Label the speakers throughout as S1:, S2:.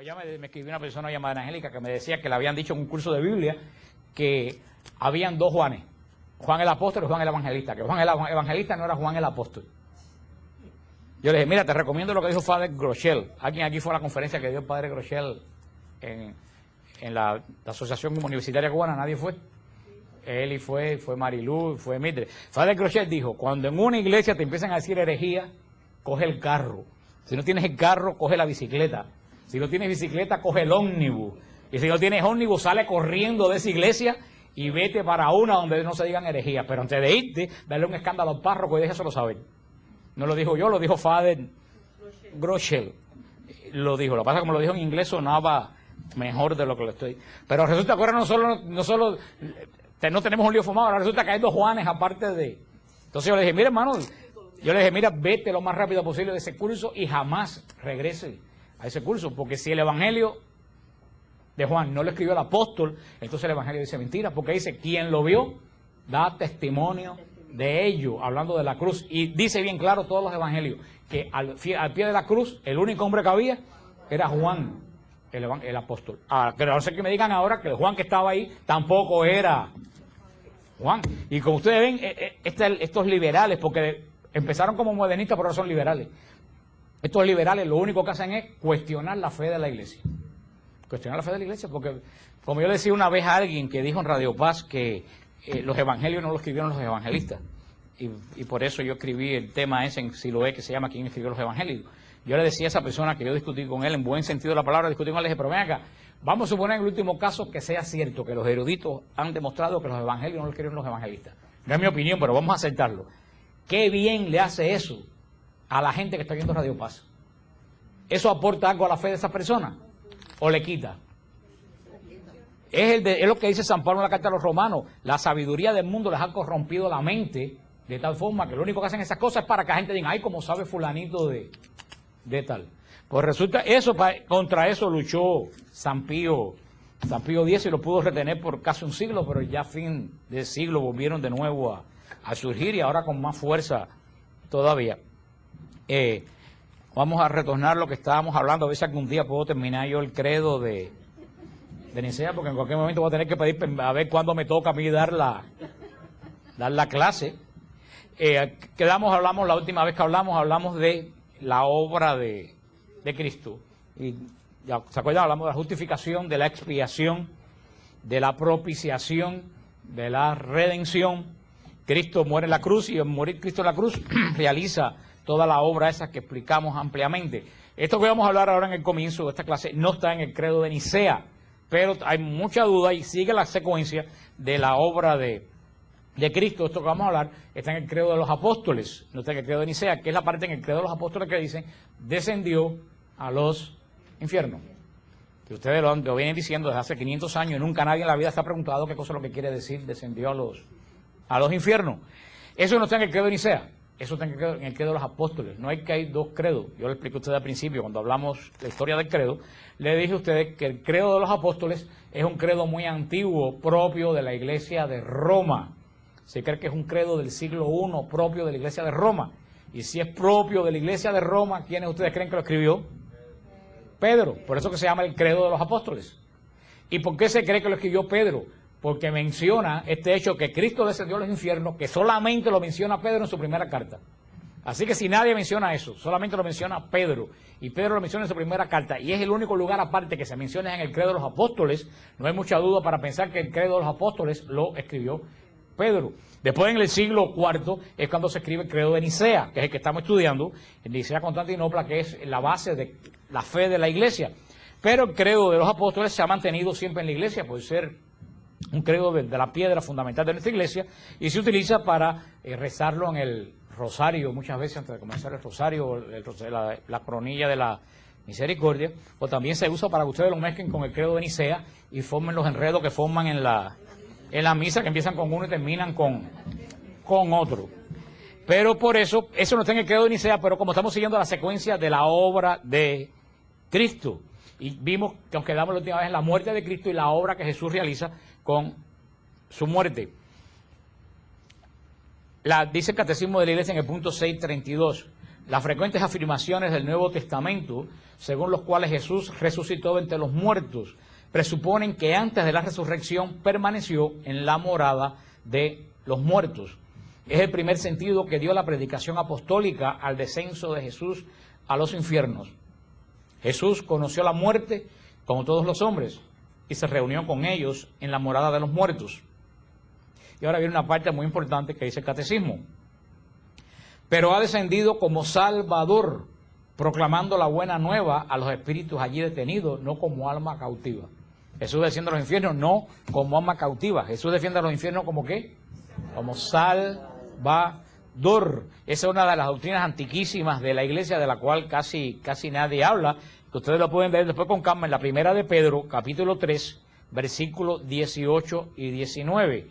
S1: ya me escribió una persona llamada Angélica que me decía que le habían dicho en un curso de Biblia que habían dos Juanes, Juan el apóstol y Juan el evangelista, que Juan el evangelista no era Juan el apóstol. Yo le dije, mira, te recomiendo lo que dijo Father Groeschel. Alguien aquí fue a la conferencia que dio el padre Groeschel en la Asociación Universitaria Cubana, nadie fue. Él y fue Marilú, fue Mitre. Father Groeschel dijo, cuando en una iglesia te empiezan a decir herejía, coge el carro. Si no tienes el carro, coge la bicicleta. Si no tienes bicicleta, coge el ómnibus. Y si no tienes ómnibus, sale corriendo de esa iglesia y vete para una donde no se digan herejías. Pero antes de irte, dale un escándalo al párroco y déjeselo saber. No lo dijo yo, lo dijo Father Groeschel. Lo dijo. Lo que pasa es que como lo dijo en inglés sonaba mejor de lo que lo estoy. Pero resulta que ahora no solo no tenemos un lío fumado, ahora resulta que hay dos Juanes aparte de... Entonces yo le dije, mira hermano, mira, vete lo más rápido posible de ese curso y jamás regrese a ese curso, porque si el evangelio de Juan no lo escribió el apóstol, entonces el evangelio dice mentira, porque dice, quien lo vio, da testimonio de ello, hablando de la cruz, y dice bien claro todos los evangelios, que al pie de la cruz, el único hombre que había era Juan, el apóstol. Pero no sé que me digan ahora que el Juan que estaba ahí tampoco era Juan. Y como ustedes ven, estos liberales, porque empezaron como modernistas, pero ahora son liberales. Estos liberales lo único que hacen es cuestionar la fe de la iglesia. Cuestionar la fe de la iglesia, porque como yo le decía una vez a alguien que dijo en Radio Paz que los evangelios no lo escribieron los evangelistas. Y por eso yo escribí el tema ese en Siloé, que se llama ¿Quién escribió los evangelios? Yo le decía a esa persona que yo discutí con él, en buen sentido de la palabra, discutí con él, le dije, pero ven acá, vamos a suponer en el último caso que sea cierto, que los eruditos han demostrado que los evangelios no los escribieron los evangelistas. No es mi opinión, pero vamos a aceptarlo. ¿Qué bien le hace eso a la gente que está viendo Radio Paz? ¿Eso aporta algo a la fe de esa persona? ¿O le quita? Es lo que dice San Pablo en la carta a los romanos. La sabiduría del mundo les ha corrompido la mente de tal forma que lo único que hacen esas cosas es para que la gente diga, ay, como sabe fulanito de tal. Pues resulta, contra eso luchó San Pío X y lo pudo retener por casi un siglo, pero ya a fin del siglo volvieron de nuevo a surgir y ahora con más fuerza todavía. Vamos a retornar lo que estábamos hablando, a ver si algún día puedo terminar yo el credo de Nicea, porque en cualquier momento voy a tener que pedir a ver cuándo me toca a mí dar la clase. La última vez que hablamos de la obra de Cristo. Y ya se acuerdan, hablamos de la justificación, de la expiación, de la propiciación, de la redención. Cristo muere en la cruz y al morir Cristo en la cruz realiza toda la obra esa que explicamos ampliamente. Esto que vamos a hablar ahora en el comienzo de esta clase no está en el credo de Nicea, pero hay mucha duda y sigue la secuencia de la obra de Cristo. Esto que vamos a hablar está en el credo de los apóstoles, no está en el credo de Nicea, que es la parte en el credo de los apóstoles que dicen, descendió a los infiernos. Que ustedes lo vienen diciendo desde hace 500 años y nunca nadie en la vida se ha preguntado qué cosa es lo que quiere decir descendió a los infiernos. Eso no está en el credo de Nicea, eso está en el credo de los apóstoles. No hay que hay dos credos. Yo le expliqué a ustedes al principio, cuando hablamos de la historia del credo, le dije a ustedes que el credo de los apóstoles es un credo muy antiguo, propio de la iglesia de Roma. Se cree que es un credo del siglo I, propio de la iglesia de Roma. Y si es propio de la iglesia de Roma, ¿quiénes ustedes creen que lo escribió? Pedro. Por eso que se llama el credo de los apóstoles. ¿Y por qué se cree que lo escribió Pedro? Porque menciona este hecho que Cristo descendió a los infiernos, que solamente lo menciona Pedro en su primera carta. Así que si nadie menciona eso, solamente lo menciona Pedro, y Pedro lo menciona en su primera carta, y es el único lugar aparte que se menciona en el credo de los apóstoles, no hay mucha duda para pensar que el credo de los apóstoles lo escribió Pedro. Después en el siglo IV es cuando se escribe el credo de Nicea, que es el que estamos estudiando, en Nicea Constantinopla, que es la base de la fe de la iglesia. Pero el credo de los apóstoles se ha mantenido siempre en la iglesia, puede ser un credo de la piedra fundamental de nuestra iglesia, y se utiliza para rezarlo en el rosario, muchas veces antes de comenzar el rosario, la coronilla de la misericordia, o también se usa para que ustedes lo mezclen con el credo de Nicea y formen los enredos que forman en la misa, que empiezan con uno y terminan con otro. Pero por eso no está en el credo de Nicea, pero como estamos siguiendo la secuencia de la obra de Cristo, y vimos que nos quedamos la última vez en la muerte de Cristo y la obra que Jesús realiza con su muerte. Dice el Catecismo de la Iglesia en el punto 632, las frecuentes afirmaciones del Nuevo Testamento, según los cuales Jesús resucitó entre los muertos, presuponen que antes de la resurrección permaneció en la morada de los muertos. Es el primer sentido que dio la predicación apostólica al descenso de Jesús a los infiernos. Jesús conoció la muerte como todos los hombres y se reunió con ellos en la morada de los muertos. Y ahora viene una parte muy importante que dice el Catecismo. Pero ha descendido como Salvador, proclamando la buena nueva a los espíritus allí detenidos, no como alma cautiva. Jesús defiende a los infiernos no como alma cautiva. Jesús defiende a los infiernos como ¿qué? Como Salvador. Esa es una de las doctrinas antiquísimas de la iglesia, de la cual casi nadie habla, que ustedes lo pueden ver después con calma en la primera de Pedro, capítulo 3, versículos 18 y 19.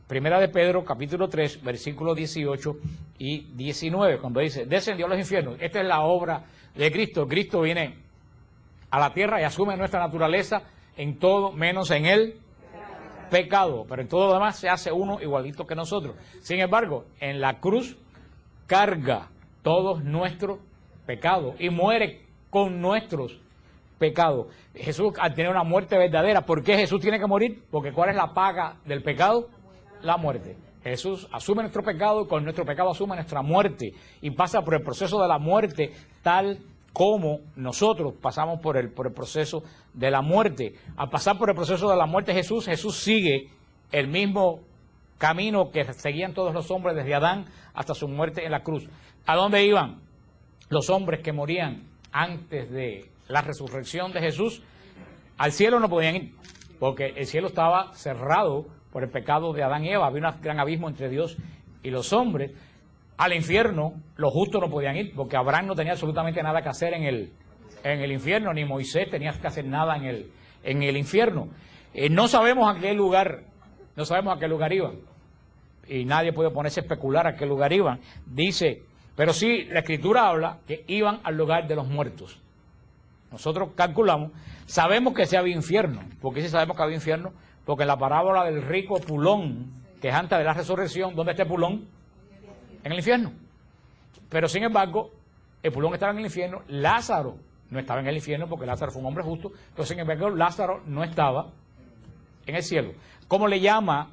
S1: Primera de Pedro, capítulo 3, versículos 18 y 19, cuando dice, descendió a los infiernos. Esta es la obra de Cristo. Cristo viene a la tierra y asume nuestra naturaleza en todo, menos en el pecado. Pero en todo lo demás se hace uno igualito que nosotros. Sin embargo, en la cruz carga todos nuestros pecados y muere con nuestros pecados. Jesús, al tener una muerte verdadera, ¿por qué Jesús tiene que morir? Porque ¿cuál es la paga del pecado? La muerte. Jesús asume nuestro pecado y con nuestro pecado asume nuestra muerte y pasa por el proceso de la muerte tal como nosotros pasamos por el proceso de la muerte. Al pasar por el proceso de la muerte Jesús sigue el mismo camino que seguían todos los hombres desde Adán hasta su muerte en la cruz. ¿A dónde iban los hombres que morían antes de la resurrección de Jesús? Al cielo no podían ir, porque el cielo estaba cerrado por el pecado de Adán y Eva. Había un gran abismo entre Dios y los hombres. Al infierno los justos no podían ir, porque Abraham no tenía absolutamente nada que hacer en el infierno, ni Moisés tenía que hacer nada en el infierno. No sabemos a qué lugar iban, y nadie puede ponerse a especular a qué lugar iban. Dice, pero sí, la Escritura habla que iban al lugar de los muertos. Nosotros calculamos, sabemos que sí había infierno. ¿Por qué sí sabemos que había infierno? Porque en la parábola del rico Pulón, que es antes de la resurrección, ¿dónde está el Pulón? En el infierno. Pero sin embargo, el Pulón estaba en el infierno, Lázaro no estaba en el infierno porque Lázaro fue un hombre justo, pero sin embargo Lázaro no estaba en el cielo. ¿Cómo le llama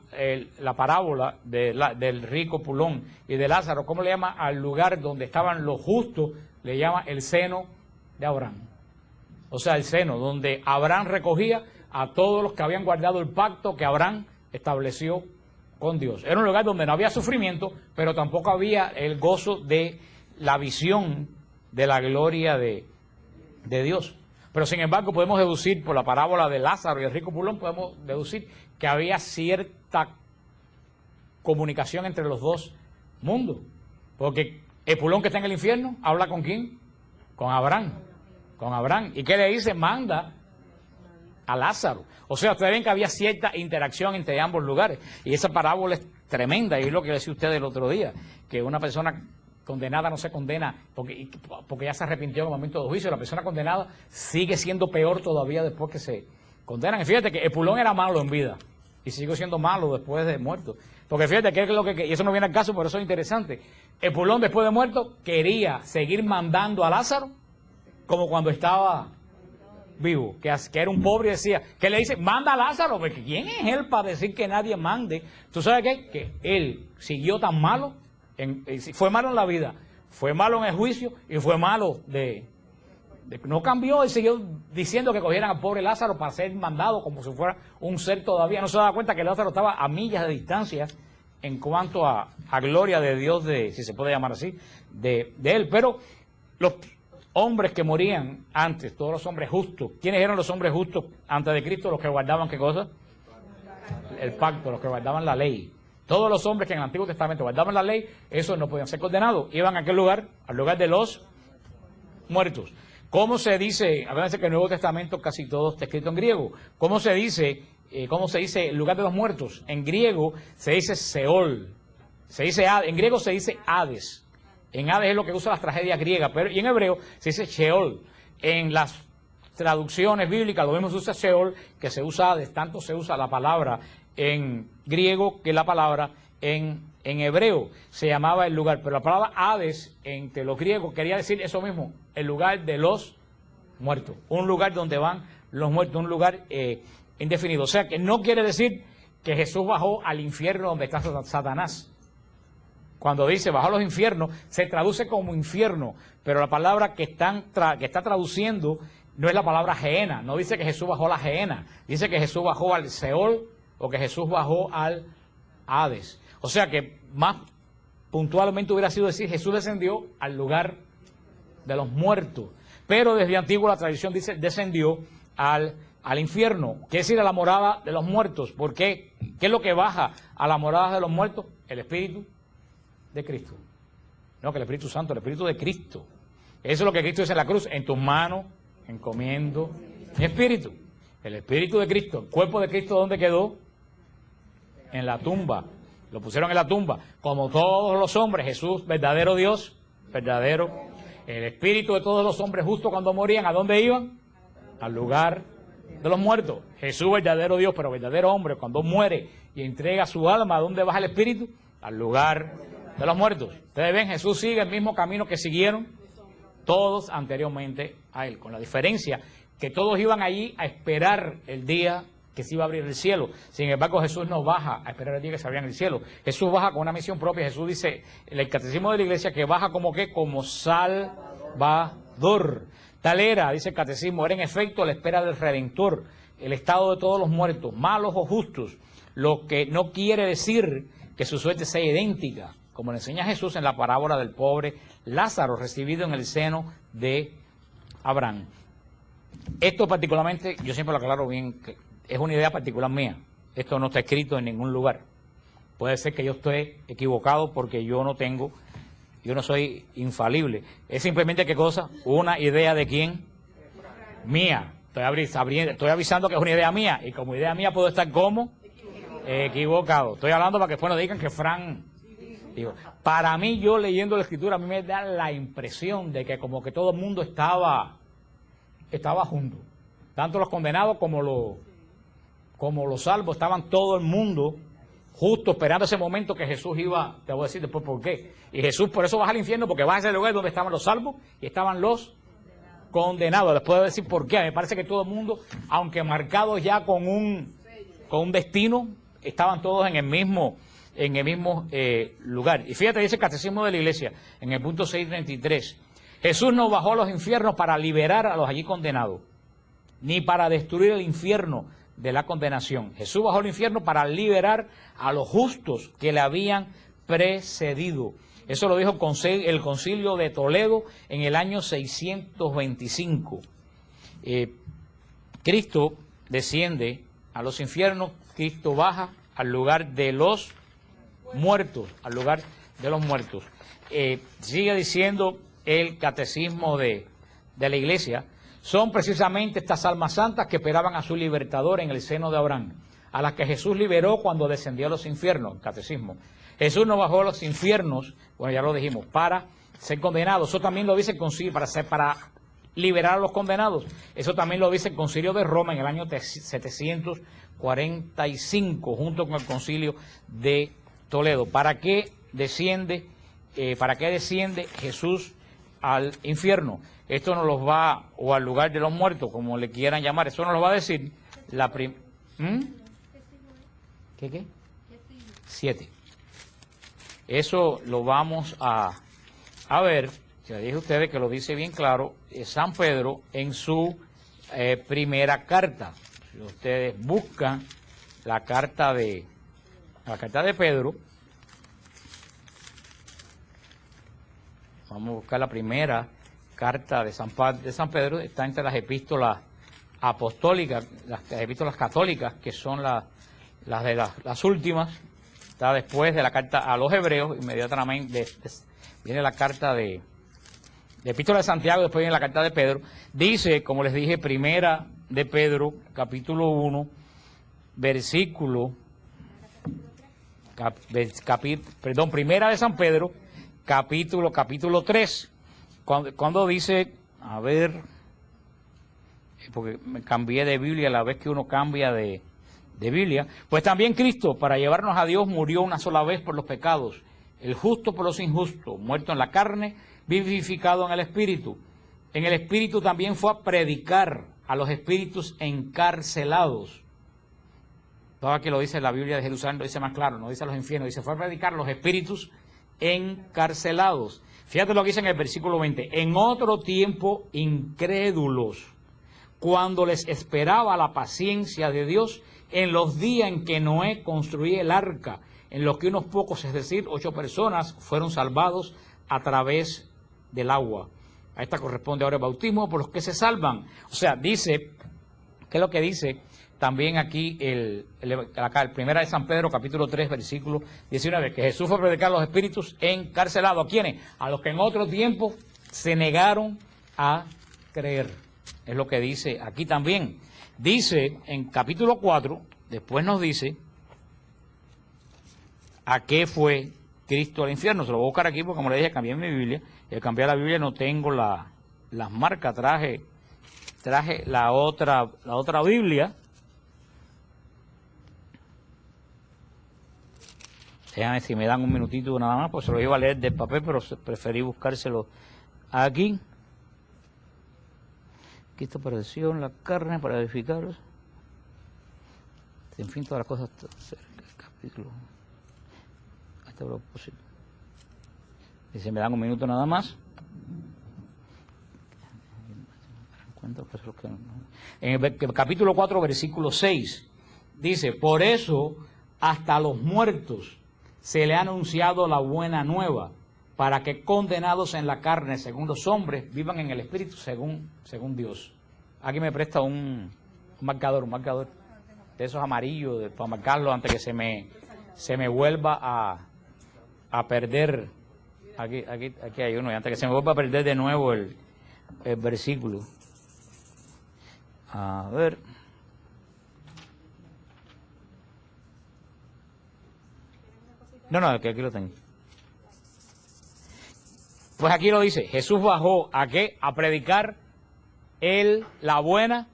S1: la parábola del rico Pulón y de Lázaro? ¿Cómo le llama al lugar donde estaban los justos? Le llama el seno de Abraham. O sea, el seno donde Abraham recogía a todos los que habían guardado el pacto que Abraham estableció con Dios. Era un lugar donde no había sufrimiento, pero tampoco había el gozo de la visión de la gloria de Dios. Pero sin embargo podemos deducir, por la parábola de Lázaro y el rico Pulón, podemos deducir que había cierta comunicación entre los dos mundos. Porque el Pulón que está en el infierno, ¿habla con quién? Con Abraham. Con Abraham. ¿Y qué le dice? Manda a Lázaro. O sea, ustedes ven que había cierta interacción entre ambos lugares. Y esa parábola es tremenda, y es lo que decía usted el otro día, que una persona condenada no se condena porque ya se arrepintió en el momento de juicio. La persona condenada sigue siendo peor todavía después que se condenan. Y fíjate que el Pulón era malo en vida y siguió siendo malo después de muerto. Porque fíjate que es lo que, y eso no viene al caso, pero eso es interesante. El Pulón después de muerto quería seguir mandando a Lázaro como cuando estaba vivo, que era un pobre, y decía, que le dice, manda a Lázaro, porque ¿quién es él para decir que nadie mande? ¿Tú sabes qué? Que él siguió tan malo, fue malo en la vida, fue malo en el juicio, y fue malo no cambió, y siguió diciendo que cogieran al pobre Lázaro para ser mandado como si fuera un ser todavía. No se daba cuenta que Lázaro estaba a millas de distancia en cuanto a gloria de Dios, si se puede llamar así, de él. Pero los hombres que morían antes, todos los hombres justos. ¿Quiénes eran los hombres justos antes de Cristo? Los que guardaban, ¿qué cosa? El pacto, los que guardaban la ley. Todos los hombres que en el Antiguo Testamento guardaban la ley, esos no podían ser condenados. Iban a aquel lugar, al lugar de los muertos. ¿Cómo se dice? Acuérdense que el Nuevo Testamento casi todo está escrito en griego. ¿Cómo se dice el lugar de los muertos? En griego se dice Seol. En griego se dice Hades. En Hades es lo que usa las tragedias griegas, pero y en hebreo se dice Sheol. En las traducciones bíblicas lo mismo se usa Sheol que se usa Hades. Tanto se usa la palabra en griego que la palabra en En hebreo se llamaba el lugar, pero la palabra Hades entre los griegos quería decir eso mismo, el lugar de los muertos, un lugar donde van los muertos, un lugar indefinido. O sea que no quiere decir que Jesús bajó al infierno donde está Satanás. Cuando dice bajó a los infiernos, se traduce como infierno, pero la palabra que está traduciendo no es la palabra Gehenna, no dice que Jesús bajó a la Gehenna, dice que Jesús bajó al Seol o que Jesús bajó al Hades. O sea que más puntualmente hubiera sido decir Jesús descendió al lugar de los muertos, pero desde antiguo la tradición dice descendió al infierno, quiere decir a la morada de los muertos. ¿Por qué? ¿Qué es lo que baja a la morada de los muertos? El Espíritu de Cristo. No, que el Espíritu Santo, el Espíritu de Cristo. Eso es lo que Cristo dice en la cruz, en tus manos encomiendo mi espíritu. El Espíritu de Cristo, el cuerpo de Cristo, ¿dónde quedó? En la tumba. Lo pusieron en la tumba. Como todos los hombres, Jesús, verdadero Dios, verdadero. El espíritu de todos los hombres, justo cuando morían, ¿a dónde iban? Al lugar de los muertos. Jesús, verdadero Dios, pero verdadero hombre, cuando muere y entrega su alma, ¿a dónde baja el espíritu? Al lugar de los muertos. Ustedes ven, Jesús sigue el mismo camino que siguieron todos anteriormente a él, con la diferencia que todos iban allí a esperar el día que se iba a abrir el cielo. Sin embargo, Jesús no baja a esperar el día que se abría el cielo. Jesús baja con una misión propia. Jesús dice en el catecismo de la iglesia que baja como que como Salvador. Tal era, dice el catecismo, era en efecto la espera del Redentor, el estado de todos los muertos, malos o justos, lo que no quiere decir que su suerte sea idéntica, como le enseña Jesús en la parábola del pobre Lázaro, recibido en el seno de Abraham. Esto particularmente, yo siempre lo aclaro bien, que es una idea particular mía. Esto no está escrito en ningún lugar. Puede ser que yo esté equivocado porque yo no soy infalible. Es simplemente, ¿qué cosa? Una idea de quién? Mía. Estoy avisando que es una idea mía, y como idea mía puedo estar como equivocado. Estoy hablando para que después no digan que Fran... Digo, para mí, yo leyendo la Escritura, a mí me da la impresión de que como que todo el mundo estaba junto. Tanto los condenados como los salvos, estaban todo el mundo justo esperando ese momento que Jesús iba, te voy a decir después por qué. Y Jesús por eso baja al infierno, porque va a ese lugar donde estaban los salvos y estaban los condenados. Les puedo decir por qué. Me parece que todo el mundo, aunque marcados ya con un destino, estaban todos en el mismo lugar. Y fíjate, dice el Catecismo de la Iglesia, en el punto 633, Jesús no bajó a los infiernos para liberar a los allí condenados, ni para destruir el infierno de la condenación. Jesús bajó al infierno para liberar a los justos que le habían precedido. Eso lo dijo el Concilio de Toledo en el año 625. Cristo desciende a los infiernos, Cristo baja al lugar de los muertos, al lugar de los muertos. Sigue diciendo el Catecismo de la Iglesia, son precisamente estas almas santas que esperaban a su libertador en el seno de Abraham, a las que Jesús liberó cuando descendió a los infiernos. Catecismo. Jesús no bajó a los infiernos, bueno, ya lo dijimos, para ser condenados. Eso también lo dice el concilio, para liberar a los condenados. Eso también lo dice el Concilio de Roma en el año 745, junto con el Concilio de Toledo. ¿Para qué desciende Jesús al infierno? Esto nos los va, o al lugar de los muertos, como le quieran llamar, eso nos lo va a decir la ¿Qué? 7. Eso lo vamos a ver, ya dije a ustedes que lo dice bien claro, San Pedro en su primera carta. Si ustedes buscan la carta de Pedro, vamos a buscar la primera carta de San Pedro, está entre las epístolas apostólicas, las epístolas católicas, que son las últimas, está después de la carta a los hebreos, inmediatamente viene la carta de epístola de Santiago, después viene la carta de Pedro. Dice, como les dije, primera de Pedro, capítulo 1, primera de San Pedro, capítulo 3, cuando dice, a ver, porque me cambié de Biblia a la vez que uno cambia de de Biblia, pues también Cristo, para llevarnos a Dios, murió una sola vez por los pecados, el justo por los injustos, muerto en la carne, vivificado en el Espíritu. En el Espíritu también fue a predicar a los espíritus encarcelados. Todo aquí lo dice la Biblia de Jerusalén, lo dice más claro, no dice a los infiernos, dice fue a predicar a los espíritus encarcelados. Fíjate lo que dice en el versículo 20, en otro tiempo incrédulos, cuando les esperaba la paciencia de Dios, en los días en que Noé construía el arca, en los que unos pocos, es decir, 8 personas, fueron salvados a través del agua. A esta corresponde ahora el bautismo por los que se salvan. O sea, dice, ¿qué es lo que dice? También aquí, acá, el primera de San Pedro, capítulo 3, versículo 19, que Jesús fue a predicar a los espíritus encarcelados. ¿A quiénes? A los que en otro tiempo se negaron a creer. Es lo que dice aquí también. Dice en capítulo 4, después nos dice a qué fue Cristo al infierno. Se lo voy a buscar aquí porque, como le dije, cambié mi Biblia. Y al cambiar la Biblia no tengo las marcas. Traje la otra Biblia. Déjame si me dan un minutito nada más, pues se lo iba a leer del papel, pero preferí buscárselo aquí. Cristo padeció en la carne para edificaros. En fin, todas las cosas cerca del capítulo. Hasta el propósito. Dice, me dan un minuto nada más. En el capítulo 4, versículo 6, dice, por eso hasta los muertos se le ha anunciado la buena nueva, para que condenados en la carne según los hombres, vivan en el Espíritu según Dios. Aquí me presta un marcador de esos amarillos, para marcarlo antes que se me vuelva a perder. Aquí hay uno, y antes que se me vuelva a perder de nuevo el versículo. A ver. No, que aquí lo tengo. Pues aquí lo dice, Jesús bajó ¿a qué? A predicar la buena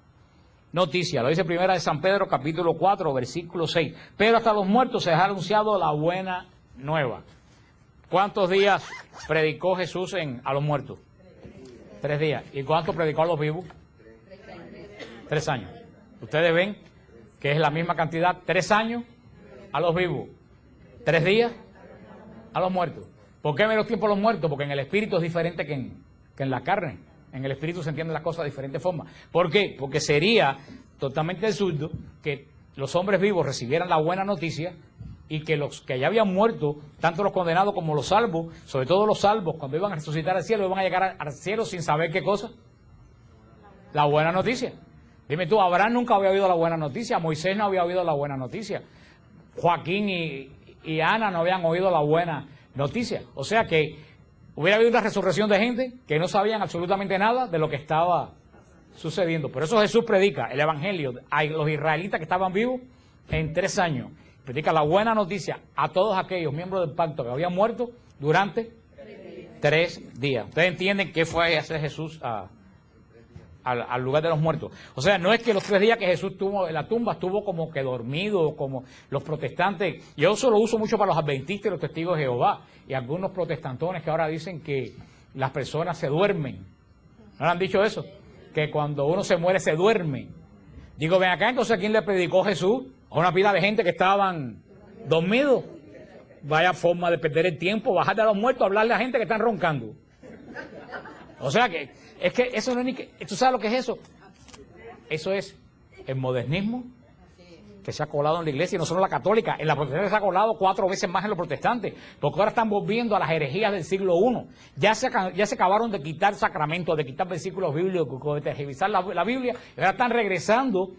S1: noticia. Lo dice primera de San Pedro, capítulo 4, versículo 6. Pero hasta los muertos se ha anunciado la buena nueva. ¿Cuántos días predicó Jesús a los muertos? 3 días. ¿Y cuántos predicó a los vivos? 3 años. Ustedes ven que es la misma cantidad, 3 años a los vivos, 3 días a los muertos. ¿Por qué menos tiempo a los muertos? Porque en el espíritu es diferente que en la carne. En el espíritu se entienden las cosas de diferentes formas. ¿Por qué? Porque sería totalmente absurdo que los hombres vivos recibieran la buena noticia y que los que ya habían muerto, tanto los condenados como los salvos, sobre todo los salvos, cuando iban a resucitar al cielo, iban a llegar al cielo sin saber qué cosa. La buena noticia. Dime tú, Abraham nunca había oído la buena noticia, Moisés no había oído la buena noticia, Joaquín y Ana no habían oído la buena noticia. O sea que hubiera habido una resurrección de gente que no sabían absolutamente nada de lo que estaba sucediendo. Por eso Jesús predica el Evangelio a los israelitas que estaban vivos en 3 años. Predica la buena noticia a todos aquellos miembros del pacto que habían muerto durante 3 días. Ustedes entienden qué fue a hacer Jesús al lugar de los muertos. O sea, no es que los 3 días que Jesús estuvo en la tumba estuvo como que dormido, como los protestantes. Yo eso lo uso mucho para los adventistas y los testigos de Jehová. Y algunos protestantones que ahora dicen que las personas se duermen. ¿No le han dicho eso? Que cuando uno se muere se duerme. Digo, ven acá, entonces ¿a quién le predicó Jesús? A una pila de gente que estaban dormidos. Vaya forma de perder el tiempo, bajar de los muertos, hablarle a gente que están roncando. O sea que, es que eso no es ni que... ¿Tú sabes lo que es eso? Eso es el modernismo que se ha colado en la iglesia, y no solo la católica, en la protestante se ha colado 4 veces más en los protestantes, porque ahora están volviendo a las herejías del siglo I. Ya se acabaron de quitar sacramentos, de quitar versículos bíblicos, de tergiversar la Biblia, y ahora están regresando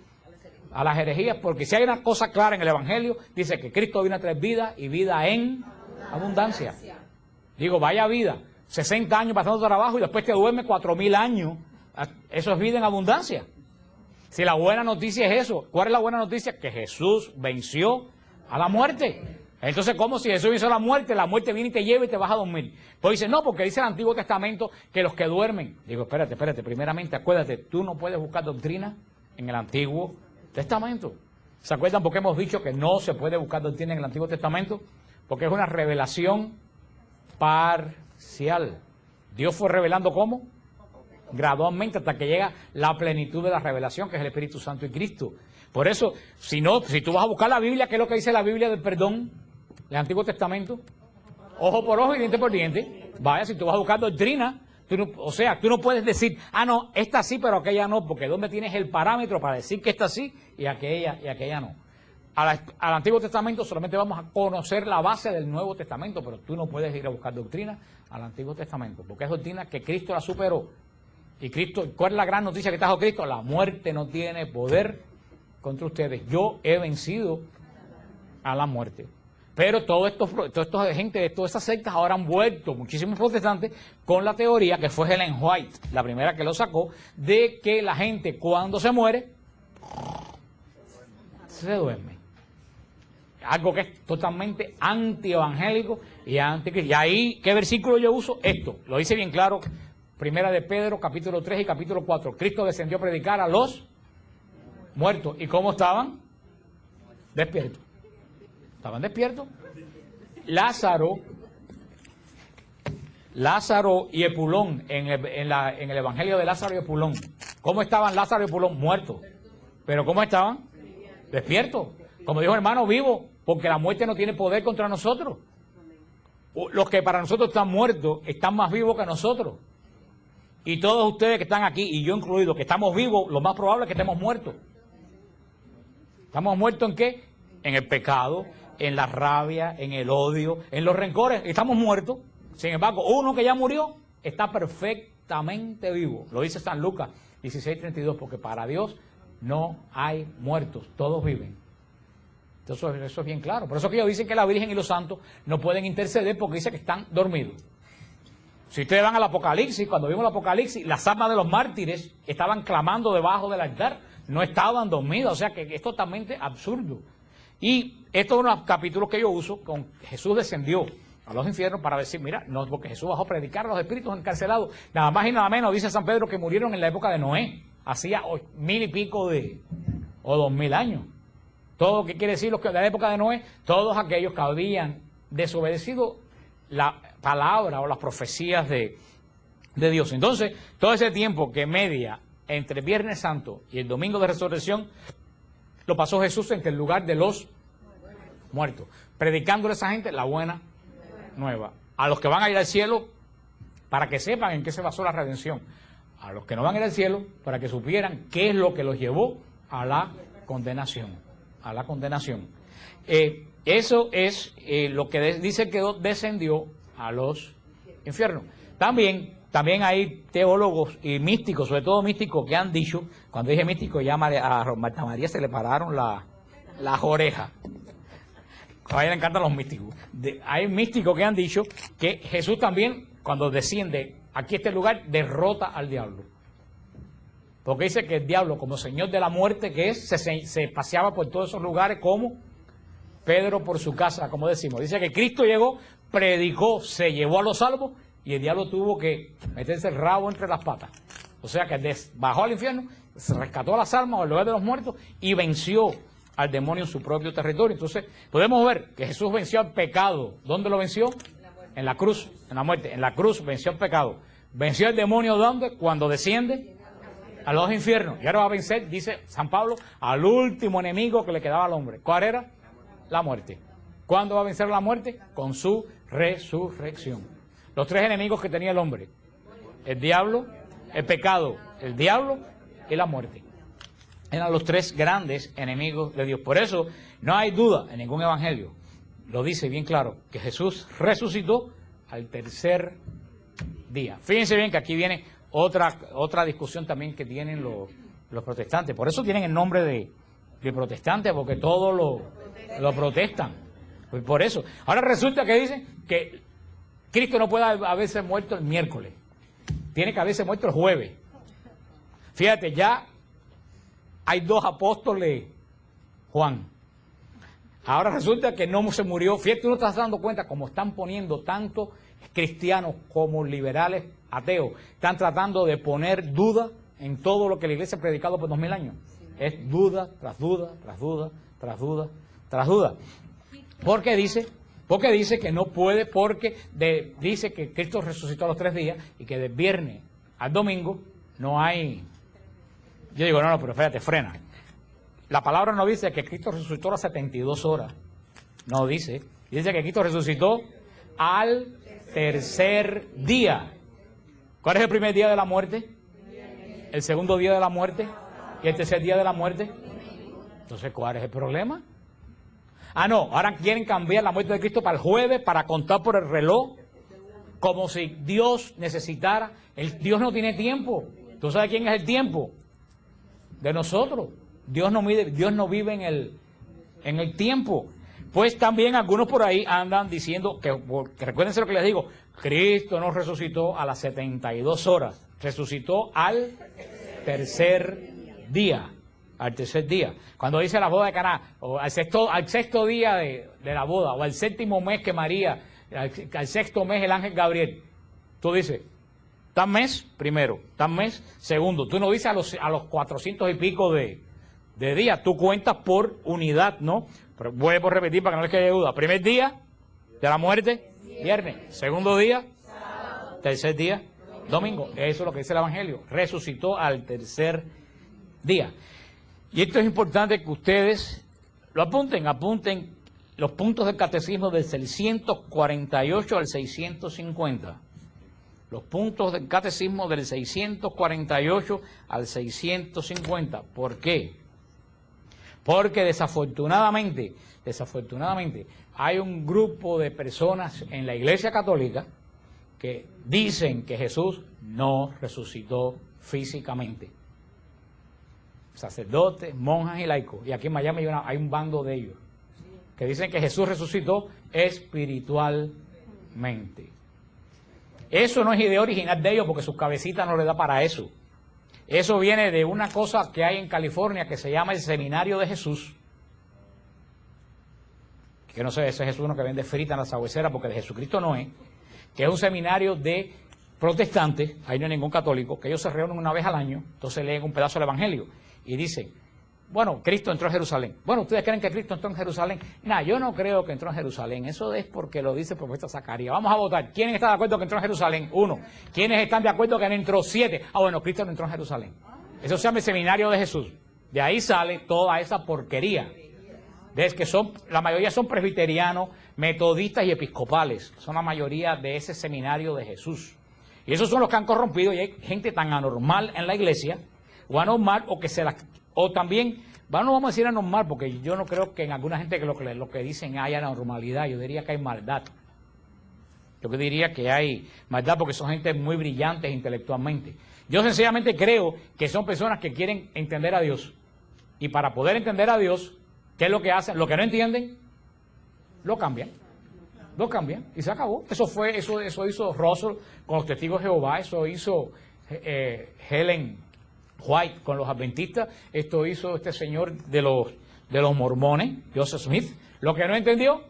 S1: a las herejías, porque si hay una cosa clara en el Evangelio, dice que Cristo vino a traer vida y vida en abundancia. Digo, vaya vida, 60 años pasando trabajo y después te duermes 4.000 años, eso es vida en abundancia. Si la buena noticia es eso, ¿cuál es la buena noticia? Que Jesús venció a la muerte. Entonces, ¿cómo si Jesús venció a la muerte viene y te lleva y te vas a dormir? Pues dice, no, porque dice el Antiguo Testamento que los que duermen. Digo, espérate, primeramente acuérdate, tú no puedes buscar doctrina en el Antiguo Testamento. ¿Se acuerdan por qué hemos dicho que no se puede buscar doctrina en el Antiguo Testamento? Porque es una revelación parcial. Dios fue revelando ¿cómo? Gradualmente hasta que llega la plenitud de la revelación, que es el Espíritu Santo y Cristo. Por eso, si tú vas a buscar la Biblia, ¿qué es lo que dice la Biblia del perdón del Antiguo Testamento? Ojo por ojo y diente por diente. Vaya, si tú vas a buscar doctrina, tú no puedes decir, no, esta sí, pero aquella no, porque ¿dónde tienes el parámetro para decir que esta sí y aquella no? Al Antiguo Testamento solamente vamos a conocer la base del Nuevo Testamento, pero tú no puedes ir a buscar doctrina al Antiguo Testamento, porque es doctrina que Cristo la superó. Y Cristo, ¿cuál es la gran noticia que trajo Cristo? La muerte no tiene poder contra ustedes. Yo he vencido a la muerte. Pero toda gente de todas esas sectas ahora han vuelto, muchísimos protestantes, con la teoría que fue Ellen White, la primera que lo sacó, de que la gente cuando se muere, se duerme. Algo que es totalmente antievangélico y anticristo. Y ahí, ¿qué versículo yo uso? Esto, lo dice bien claro, Primera de Pedro, capítulo 3 y capítulo 4. Cristo descendió a predicar a los muertos. ¿Y cómo estaban? Despiertos. ¿Estaban despiertos? Lázaro y Epulón, en el Evangelio de Lázaro y Epulón. ¿Cómo estaban Lázaro y Epulón? Muertos. ¿Pero cómo estaban? Despiertos. Como dijo el hermano, vivo, porque la muerte no tiene poder contra nosotros. Los que para nosotros están muertos, están más vivos que nosotros. Y todos ustedes que están aquí, y yo incluido, que estamos vivos, lo más probable es que estemos muertos. ¿Estamos muertos en qué? En el pecado, en la rabia, en el odio, en los rencores. Estamos muertos. Sin embargo, uno que ya murió está perfectamente vivo. Lo dice San Lucas 16:32, porque para Dios no hay muertos, todos viven. Entonces eso es bien claro. Por eso que ellos dicen que la Virgen y los santos no pueden interceder porque dice que están dormidos. Si ustedes van al Apocalipsis, cuando vimos el Apocalipsis, las almas de los mártires estaban clamando debajo del altar, no estaban dormidas, o sea que es totalmente absurdo. Y esto es uno de los capítulos que yo uso, con Jesús descendió a los infiernos para decir, mira, no, porque Jesús bajó a predicar a los espíritus encarcelados, nada más y nada menos, dice San Pedro, que murieron en la época de Noé, hacía 1000 y pico o 2000 años. Todo lo que quiere decir los que de la época de Noé, todos aquellos que habían desobedecido la palabra o las profecías de Dios. Entonces, todo ese tiempo que media entre Viernes Santo y el Domingo de Resurrección, lo pasó Jesús entre el lugar de los muertos, predicándole a esa gente la buena nueva. A los que van a ir al cielo, para que sepan en qué se basó la redención. A los que no van a ir al cielo, para que supieran qué es lo que los llevó a la condenación. A la condenación. Eso es lo que dice que descendió a los infiernos. También hay teólogos y místicos, sobre todo místicos, que han dicho, cuando dije místico, ya a Marta María se le pararon las orejas. A ella le encantan los místicos. Hay místicos que han dicho que Jesús también, cuando desciende aquí a este lugar, derrota al diablo. Porque dice que el diablo, como señor de la muerte que es, se paseaba por todos esos lugares como Pedro por su casa, como decimos. Dice que Cristo llegó, predicó, se llevó a los salvos y el diablo tuvo que meterse el rabo entre las patas. O sea que bajó al infierno, se rescató a las almas, al lugar de los muertos y venció al demonio en su propio territorio. Entonces podemos ver que Jesús venció al pecado. ¿Dónde lo venció? En la cruz, en la muerte. En la cruz venció al pecado. ¿Venció al demonio dónde? Cuando desciende a los infiernos. Y ahora va a vencer, dice San Pablo, al último enemigo que le quedaba al hombre. ¿Cuál era? La muerte. ¿Cuándo va a vencer la muerte? Con su resurrección. Los tres enemigos que tenía el hombre: el diablo, el pecado, el diablo y la muerte. Eran los tres grandes enemigos de Dios. Por eso no hay duda en ningún evangelio, lo dice bien claro, que Jesús resucitó al tercer día. Fíjense bien que aquí viene otra discusión también que tienen los protestantes. Por eso tienen el nombre de protestantes, porque todos lo protestan. Pues por eso. Ahora resulta que dicen que Cristo no puede haberse muerto el miércoles. Tiene que haberse muerto el jueves. Fíjate, ya hay dos apóstoles, Juan. Ahora resulta que no se murió. Fíjate, tú no estás dando cuenta cómo están poniendo tanto cristianos como liberales, ateos. Están tratando de poner duda en todo lo que la iglesia ha predicado por 2000 años. Es duda tras duda, tras duda, tras duda, tras duda. ¿Por qué dice? Porque dice que no puede, porque dice que Cristo resucitó a los 3 días y que del viernes al domingo no hay... Yo digo, no, pero espérate, frena. La palabra no dice que Cristo resucitó a las 72 horas. No dice. Dice que Cristo resucitó al 3er día. ¿Cuál es el primer día de la muerte? ¿El segundo día de la muerte? ¿Y el tercer día de la muerte? Entonces, ¿cuál es el problema? Ah, no, ahora quieren cambiar la muerte de Cristo para el jueves, para contar por el reloj, como si Dios necesitara. Dios no tiene tiempo. ¿Tú sabes quién es el tiempo? De nosotros. Dios no vive en el tiempo. Pues también algunos por ahí andan diciendo que recuérdense lo que les digo, Cristo no resucitó a las 72 horas, resucitó al 3er día. Al 3er día. Cuando dice la boda de Caná, o al sexto día de la boda, o al 7º mes que María, al 6º mes el ángel Gabriel, tú dices, tal mes, primero, tal mes, segundo. Tú no dices a los 400 y pico de días, tú cuentas por unidad, ¿no? Pero vuelvo a repetir para que no les quede duda. Primer día de la muerte, viernes. Segundo día, tercer día, domingo. Eso es lo que dice el Evangelio. Resucitó al 3er día. Y esto es importante que ustedes lo apunten los puntos del catecismo del 648 al 650. Los puntos del catecismo del 648 al 650. ¿Por qué? Porque desafortunadamente, hay un grupo de personas en la Iglesia Católica que dicen que Jesús no resucitó físicamente. Sacerdotes, monjas y laicos. Y aquí en Miami hay un bando de ellos que dicen que Jesús resucitó espiritualmente. Eso no es idea original de ellos porque su cabecita no le da para eso. Eso viene de una cosa que hay en California que se llama el Seminario de Jesús. Que no sé, ese Jesús uno que vende frita en la sabuesera porque de Jesucristo no es. Que es un seminario de protestantes, ahí no hay ningún católico, que ellos se reúnen una vez al año, entonces leen un pedazo del Evangelio y dicen, bueno, Cristo entró a Jerusalén. Bueno, ¿ustedes creen que Cristo entró en Jerusalén? No, yo no creo que entró en Jerusalén. Eso es porque lo dice el profeta Zacarías. Vamos a votar. ¿Quién está de acuerdo que entró en Jerusalén? 1. ¿Quiénes están de acuerdo que no entró? 7. Ah, bueno, Cristo no entró en Jerusalén. Eso se llama el Seminario de Jesús. De ahí sale toda esa porquería. Ves que la mayoría son presbiterianos, metodistas y episcopales. Son la mayoría de ese Seminario de Jesús. Y esos son los que han corrompido, y hay gente tan anormal en la iglesia, o anormal, o también, no vamos a decir anormal, porque yo no creo que en alguna gente que lo que dicen haya normalidad, yo diría que hay maldad. Yo diría que hay maldad porque son gente muy brillantes intelectualmente. Yo sencillamente creo que son personas que quieren entender a Dios. Y para poder entender a Dios, ¿qué es lo que hacen? Lo que no entienden, lo cambian. Lo cambian y se acabó. Eso hizo Russell con los testigos de Jehová, eso hizo Helen White con los adventistas, esto hizo este señor de los mormones, Joseph Smith. Lo que no entendió,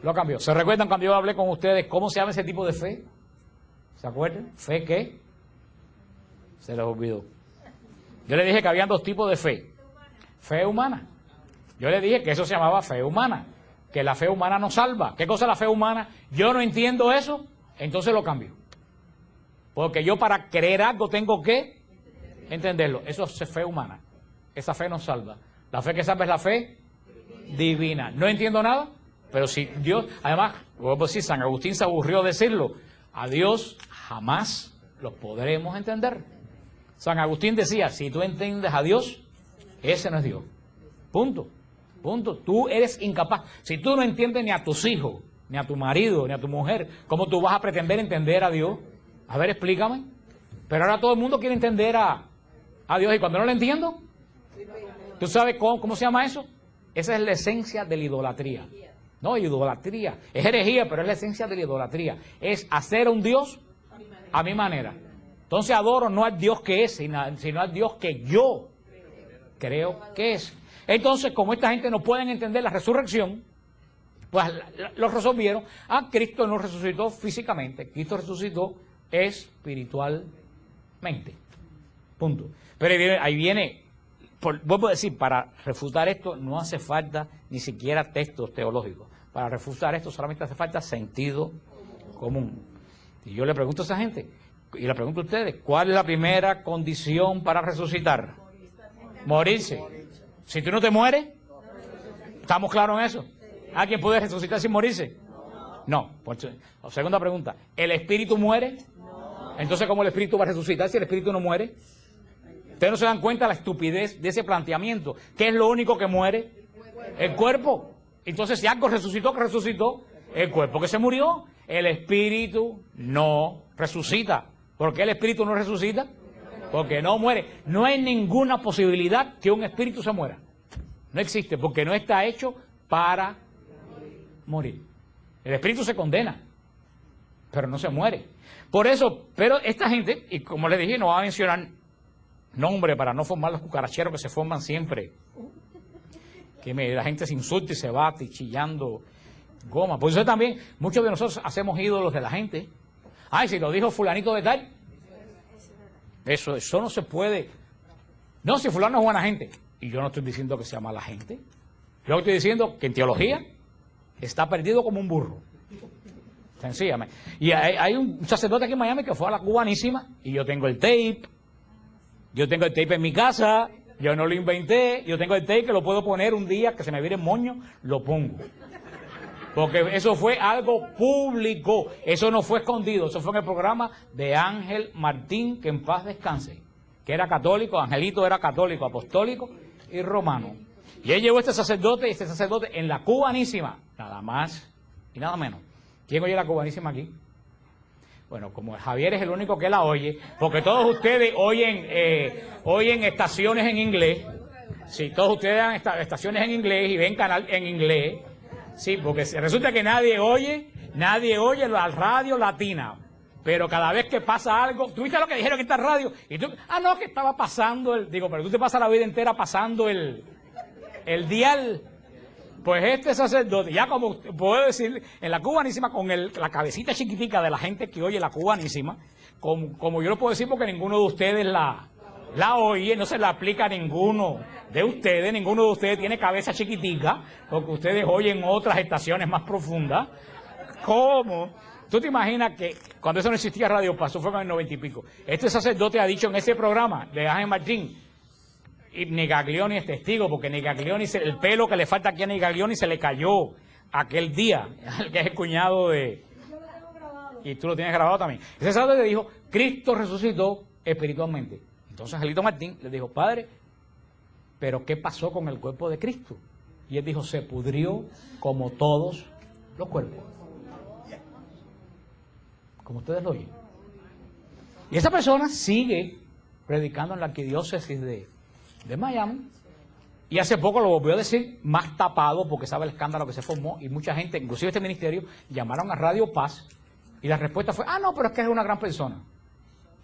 S1: lo cambió. ¿Se recuerdan cuando yo hablé con ustedes cómo se llama ese tipo de fe? ¿Se acuerdan? ¿Fe qué? Se les olvidó. Yo le dije que habían 2 tipos de fe. Fe humana. Yo le dije que eso se llamaba fe humana. Que la fe humana no salva. ¿Qué cosa es la fe humana? Yo no entiendo eso, entonces lo cambio. Porque yo para creer algo tengo que entenderlo. Eso es fe humana. Esa fe no salva. La fe que salva es la fe divina. No entiendo nada, pero si Dios, además, vuelvo a decir, San Agustín se aburrió de decirlo. A Dios jamás lo podremos entender. San Agustín decía, si tú entiendes a Dios, ese no es Dios. Punto. Punto. Tú eres incapaz. Si tú no entiendes ni a tus hijos, ni a tu marido, ni a tu mujer, ¿cómo tú vas a pretender entender a Dios? A ver, explícame. Pero ahora todo el mundo quiere entender a Dios y cuando no lo entiendo, ¿tú sabes cómo se llama eso? Esa es la esencia de la idolatría. No, idolatría. Es herejía, pero es la esencia de la idolatría. Es hacer a un Dios a mi manera. Entonces adoro no al Dios que es, sino al Dios que yo creo que es. Entonces, como esta gente no pueden entender la resurrección, pues lo resolvieron. Cristo no resucitó físicamente, Cristo resucitó espiritualmente. Punto. Pero ahí viene vuelvo a decir, para refutar esto no hace falta ni siquiera textos teológicos. Para refutar esto solamente hace falta sentido común. Y yo le pregunto a esa gente, y le pregunto a ustedes, ¿cuál es la primera condición para resucitar? Morirse. Si tú no te mueres, ¿estamos claros en eso? ¿Alguien puede resucitar sin morirse? No. Pues, segunda pregunta, ¿el espíritu muere? Entonces, ¿cómo el espíritu va a resucitar si el espíritu no muere? Ustedes no se dan cuenta de la estupidez de ese planteamiento. ¿Qué es lo único que muere? El cuerpo. Entonces, si algo resucitó, ¿qué resucitó? El cuerpo que se murió. El espíritu no resucita. ¿Por qué el espíritu no resucita? Porque no muere. No hay ninguna posibilidad que un espíritu se muera. No existe, porque no está hecho para morir. El espíritu se condena, pero no se muere. Por eso, pero esta gente, y como les dije, no va a mencionar nombre para no formar los cucaracheros que se forman siempre. Que la gente se insulta y se bate chillando goma. Por eso también, muchos de nosotros hacemos ídolos de la gente. Ay, si lo dijo fulanito de tal. Eso no se puede. No, si fulano es buena gente. Y yo no estoy diciendo que sea mala gente. Yo estoy diciendo que en teología está perdido como un burro. Sencillamente. Y hay un sacerdote aquí en Miami que fue a la cubanísima y yo tengo el tape. Yo tengo el tape en mi casa. Yo no lo inventé. Yo tengo el tape que lo puedo poner un día que se me vire el moño, lo pongo. Porque eso fue algo público. Eso no fue escondido. Eso fue en el programa de Ángel Martín, que en paz descanse. Que era católico. Angelito era católico, apostólico y romano. Y él llevó a este sacerdote en la cubanísima. Nada más y nada menos. ¿Quién oye la cubanísima aquí? Bueno, como Javier es el único que la oye, porque todos ustedes oyen estaciones en inglés. Sí, todos ustedes dan estaciones en inglés y ven canal en inglés. Sí, porque resulta que nadie oye la radio latina. Pero cada vez que pasa algo, ¿tú viste lo que dijeron en esta radio? Y tú, no, que estaba pasando pero tú te pasas la vida entera pasando el dial. Pues este sacerdote, ya como puedo decir, en la cubanísima, con la cabecita chiquitica de la gente que oye la cubanísima, como yo lo puedo decir porque ninguno de ustedes la oye, no se la aplica a ninguno de ustedes tiene cabeza chiquitica, porque ustedes oyen otras estaciones más profundas. ¿Cómo? ¿Tú te imaginas que cuando eso no existía Radio Paz, eso fue en el 90 y pico, este sacerdote ha dicho en ese programa de Ángel Martín, y Negaglioni es testigo, porque Negaglioni, el pelo que le falta aquí a Negaglioni se le cayó aquel día, que es el cuñado de... Y tú lo tienes grabado también. Ese sacerdote le dijo, Cristo resucitó espiritualmente. Entonces Angelito Martín le dijo, padre, ¿pero qué pasó con el cuerpo de Cristo? Y él dijo, se pudrió como todos los cuerpos. Como ustedes lo oyen. Y esa persona sigue predicando en la arquidiócesis de Miami, y hace poco lo volvió a decir más tapado porque sabe el escándalo que se formó, y mucha gente, inclusive este ministerio, llamaron a Radio Paz y la respuesta fue, no, pero es que es una gran persona.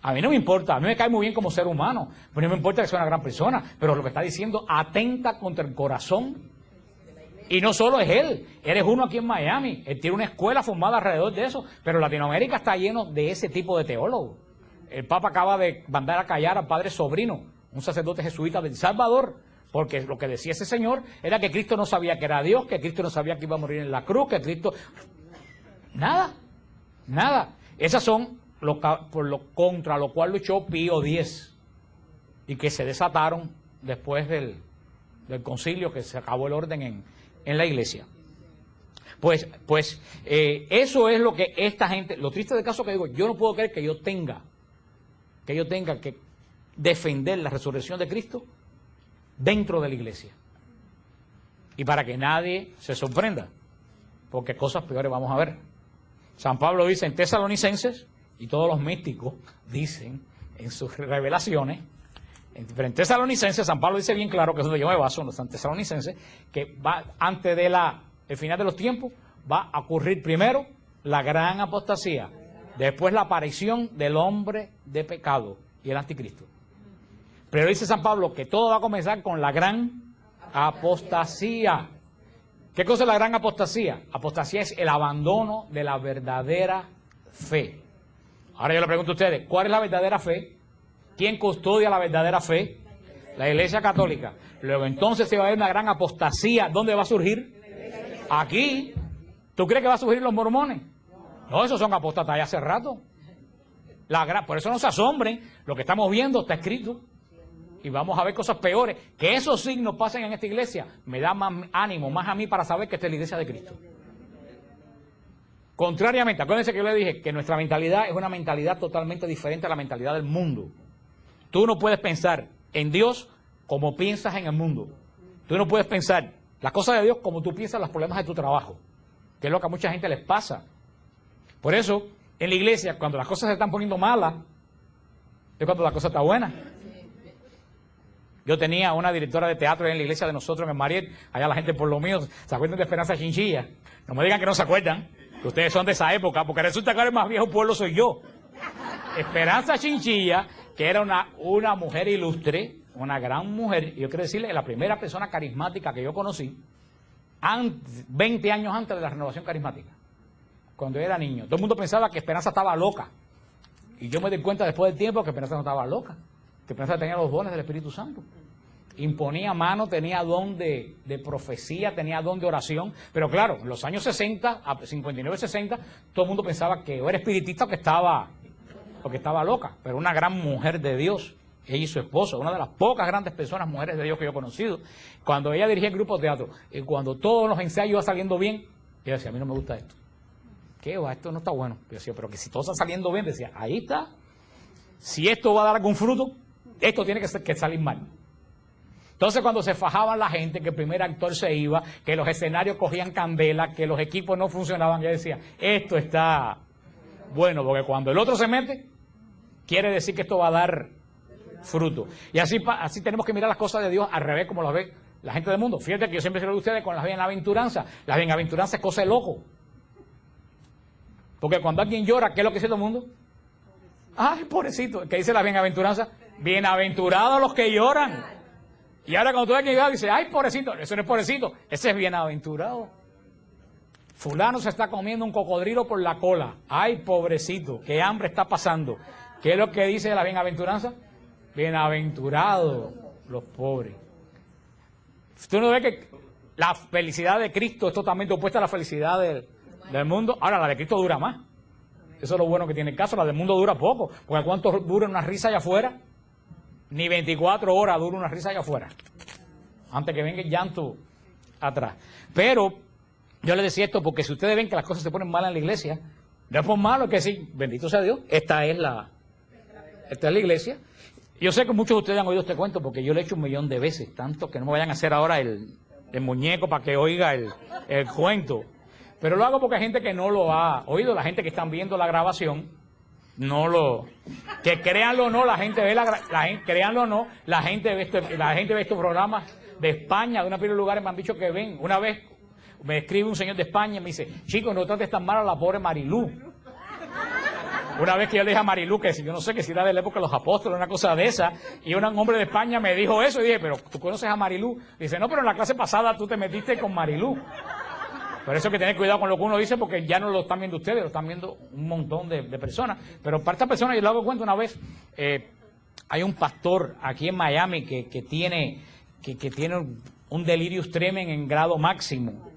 S1: A mí no me importa, a mí me cae muy bien como ser humano, pero no me importa que sea una gran persona, pero lo que está diciendo atenta contra el corazón. Y no solo es él es uno aquí en Miami, él tiene una escuela formada alrededor de eso, pero Latinoamérica está lleno de ese tipo de teólogos. El Papa acaba de mandar a callar al padre Sobrino, un sacerdote jesuita de El Salvador, porque lo que decía ese señor era que Cristo no sabía que era Dios, que Cristo no sabía que iba a morir en la cruz, que Cristo... Nada. Esas son contra lo cual luchó Pío X, y que se desataron después del concilio, que se acabó el orden en la iglesia. Pues eso es lo que esta gente... Lo triste del caso que digo, yo no puedo creer que yo tenga que defender la resurrección de Cristo dentro de la iglesia. Y para que nadie se sorprenda, porque cosas peores vamos a ver. San Pablo dice en Tesalonicenses, y todos los místicos dicen en sus revelaciones, pero en Tesalonicenses San Pablo dice bien claro, que es donde yo me baso, en los Tesalonicenses, que antes del final de los tiempos va a ocurrir primero la gran apostasía, después la aparición del hombre de pecado y el anticristo. Pero dice San Pablo que todo va a comenzar con la gran apostasía. ¿Qué cosa es la gran apostasía? Apostasía es el abandono de la verdadera fe. Ahora yo le pregunto a ustedes, ¿cuál es la verdadera fe? ¿Quién custodia la verdadera fe? La Iglesia Católica. Luego entonces se va a ver una gran apostasía. ¿Dónde va a surgir? Aquí. ¿Tú crees que va a surgir los mormones? No, esos son apóstatas ya hace rato. Por eso no se asombren. Lo que estamos viendo está escrito. Y vamos a ver cosas peores. Que esos signos pasen en esta iglesia me da más ánimo, más a mí para saber que esta es la iglesia de Cristo. Contrariamente, acuérdense que yo le dije que nuestra mentalidad es una mentalidad totalmente diferente a la mentalidad del mundo. Tú no puedes pensar en Dios como piensas en el mundo. Tú no puedes pensar las cosas de Dios como tú piensas los problemas de tu trabajo, que es lo que a mucha gente les pasa. Por eso, en la iglesia, cuando las cosas se están poniendo malas, es cuando la cosa está buena. Yo tenía una directora de teatro en la iglesia de nosotros en Mariel, allá la gente por lo mío, ¿se acuerdan de Esperanza Chinchilla? No me digan que no se acuerdan, que ustedes son de esa época, porque resulta que ahora el más viejo pueblo soy yo. Esperanza Chinchilla, que era una mujer ilustre, una gran mujer, y yo quiero decirle, la primera persona carismática que yo conocí, 20 años antes de la renovación carismática, cuando yo era niño. Todo el mundo pensaba que Esperanza estaba loca, y yo me di cuenta después del tiempo que Esperanza no estaba loca, que Esperanza tenía los dones del Espíritu Santo. Imponía mano, tenía don de profecía, tenía don de oración, pero claro, en los años 60, 59, 60, todo el mundo pensaba que o era espiritista o que estaba loca, pero una gran mujer de Dios, ella y su esposo, una de las pocas grandes personas, mujeres de Dios que yo he conocido. Cuando ella dirigía el grupo de teatro, y cuando todos los ensayos iban saliendo bien, ella decía, a mí no me gusta esto. ¿Qué va? Esto no está bueno. Yo decía, pero que si todo está saliendo bien, decía, ahí está. Si esto va a dar algún fruto, esto tiene que salir mal. Entonces cuando se fajaban la gente, que el primer actor se iba, que los escenarios cogían candela, que los equipos no funcionaban, yo decía, esto está bueno, porque cuando el otro se mete, quiere decir que esto va a dar fruto. Y así tenemos que mirar las cosas de Dios al revés, como las ve la gente del mundo. Fíjate que yo siempre se lo digo a ustedes con las bienaventuranzas. La bienaventuranza es cosa de loco. Porque cuando alguien llora, ¿qué es lo que dice todo el mundo? Ay, pobrecito. ¿Qué dice la bienaventuranza? Bienaventurados los que lloran. Y ahora cuando tú ves que llega, dice, ay, pobrecito. Eso no es pobrecito, ese es bienaventurado. Fulano se está comiendo un cocodrilo por la cola. Ay, pobrecito, qué hambre está pasando. ¿Qué es lo que dice la bienaventuranza? Bienaventurados los pobres. Tú no ves que la felicidad de Cristo es totalmente opuesta a la felicidad del mundo. Ahora, la de Cristo dura más. Eso es lo bueno que tiene el caso. La del mundo dura poco. Porque ¿cuánto dura una risa allá afuera? Ni 24 horas dura una risa allá afuera. Antes que venga el llanto atrás. Pero yo les decía esto porque si ustedes ven que las cosas se ponen malas en la iglesia, no es por malo, es que sí, bendito sea Dios, esta es la iglesia. Yo sé que muchos de ustedes han oído este cuento porque yo lo he hecho 1.000.000 de veces, tanto que no me vayan a hacer ahora el muñeco para que oiga el cuento. Pero lo hago porque hay gente que no lo ha oído, la gente que están viendo la grabación, que créanlo o no, la gente ve créanlo o no, la gente ve estos programas de España, de una serie de lugares me han dicho que ven. Una vez me escribe un señor de España y me dice, chicos, no trates tan mal a la pobre Marilú. Una vez que yo le dije a Marilú, que yo no sé, que si era de la época de los apóstoles, una cosa de esa, y un hombre de España me dijo eso, y dije, pero ¿tú conoces a Marilú? Dice, no, pero en la clase pasada tú te metiste con Marilú. Por eso hay que tener cuidado con lo que uno dice, porque ya no lo están viendo ustedes, lo están viendo un montón de personas. Pero para esta persona, yo le hago cuenta una vez, hay un pastor aquí en Miami que tiene un delirium tremens en grado máximo,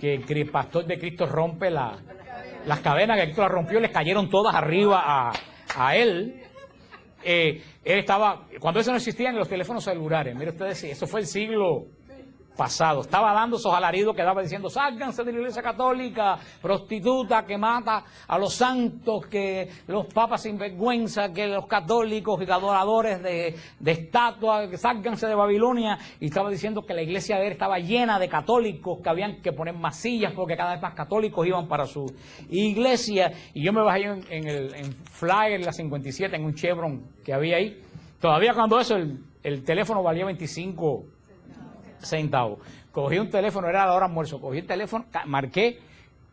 S1: que el pastor de Cristo rompe las cadenas, que Cristo las rompió, les cayeron todas arriba a él. Él estaba, cuando eso no existía en los teléfonos celulares, mire ustedes, eso fue el siglo pasado, estaba dando esos alaridos que daba diciendo, sálganse de la iglesia católica, prostituta que mata a los santos, que los papas sinvergüenza, que los católicos y adoradores de estatuas, que sálganse de Babilonia, y estaba diciendo que la iglesia de él estaba llena de católicos, que habían que poner más sillas porque cada vez más católicos iban para su iglesia. Y yo me bajé en Flyer, la 57, en un Chevron que había ahí. Todavía cuando eso, el teléfono valía 25 centavos. Cogí un teléfono, era la hora almuerzo, cogí el teléfono, marqué,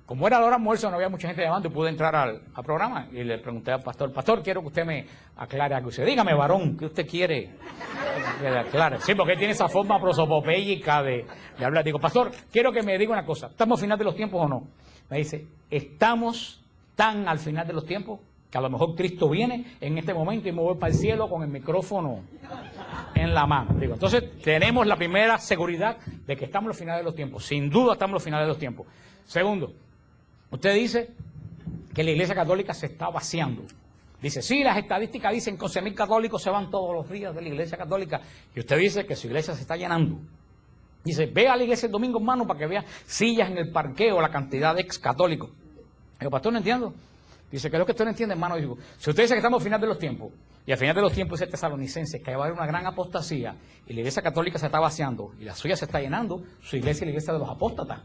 S1: como era la hora almuerzo no había mucha gente llamando y pude entrar al programa y le pregunté al pastor, quiero que usted me aclare algo. Usted, dígame, varón, ¿qué usted quiere que le aclare? Sí, porque él tiene esa forma prosopopéyica de hablar. Digo, pastor, quiero que me diga una cosa, ¿estamos al final de los tiempos o no? Me dice, ¿estamos tan al final de los tiempos? que a lo mejor Cristo viene en este momento y me voy para el cielo con el micrófono en la mano. Digo, entonces tenemos la primera seguridad de que estamos en los finales de los tiempos. Sin duda estamos en los finales de los tiempos. Segundo, usted dice que la Iglesia Católica se está vaciando. Dice, sí, las estadísticas dicen que 11.000 católicos se van todos los días de la Iglesia Católica. Y usted dice que su iglesia se está llenando. Dice, ve a la iglesia el domingo, hermano, para que vea sillas en el parqueo, la cantidad de ex católicos. Digo, pastor, no entiendo. Dice, ¿qué es lo que usted no entiende, hermano? Digo, si usted dice que estamos al final de los tiempos, y al final de los tiempos dice Tesalonicenses que va a haber una gran apostasía, y la Iglesia Católica se está vaciando, y la suya se está llenando, su iglesia es la iglesia de los apóstatas.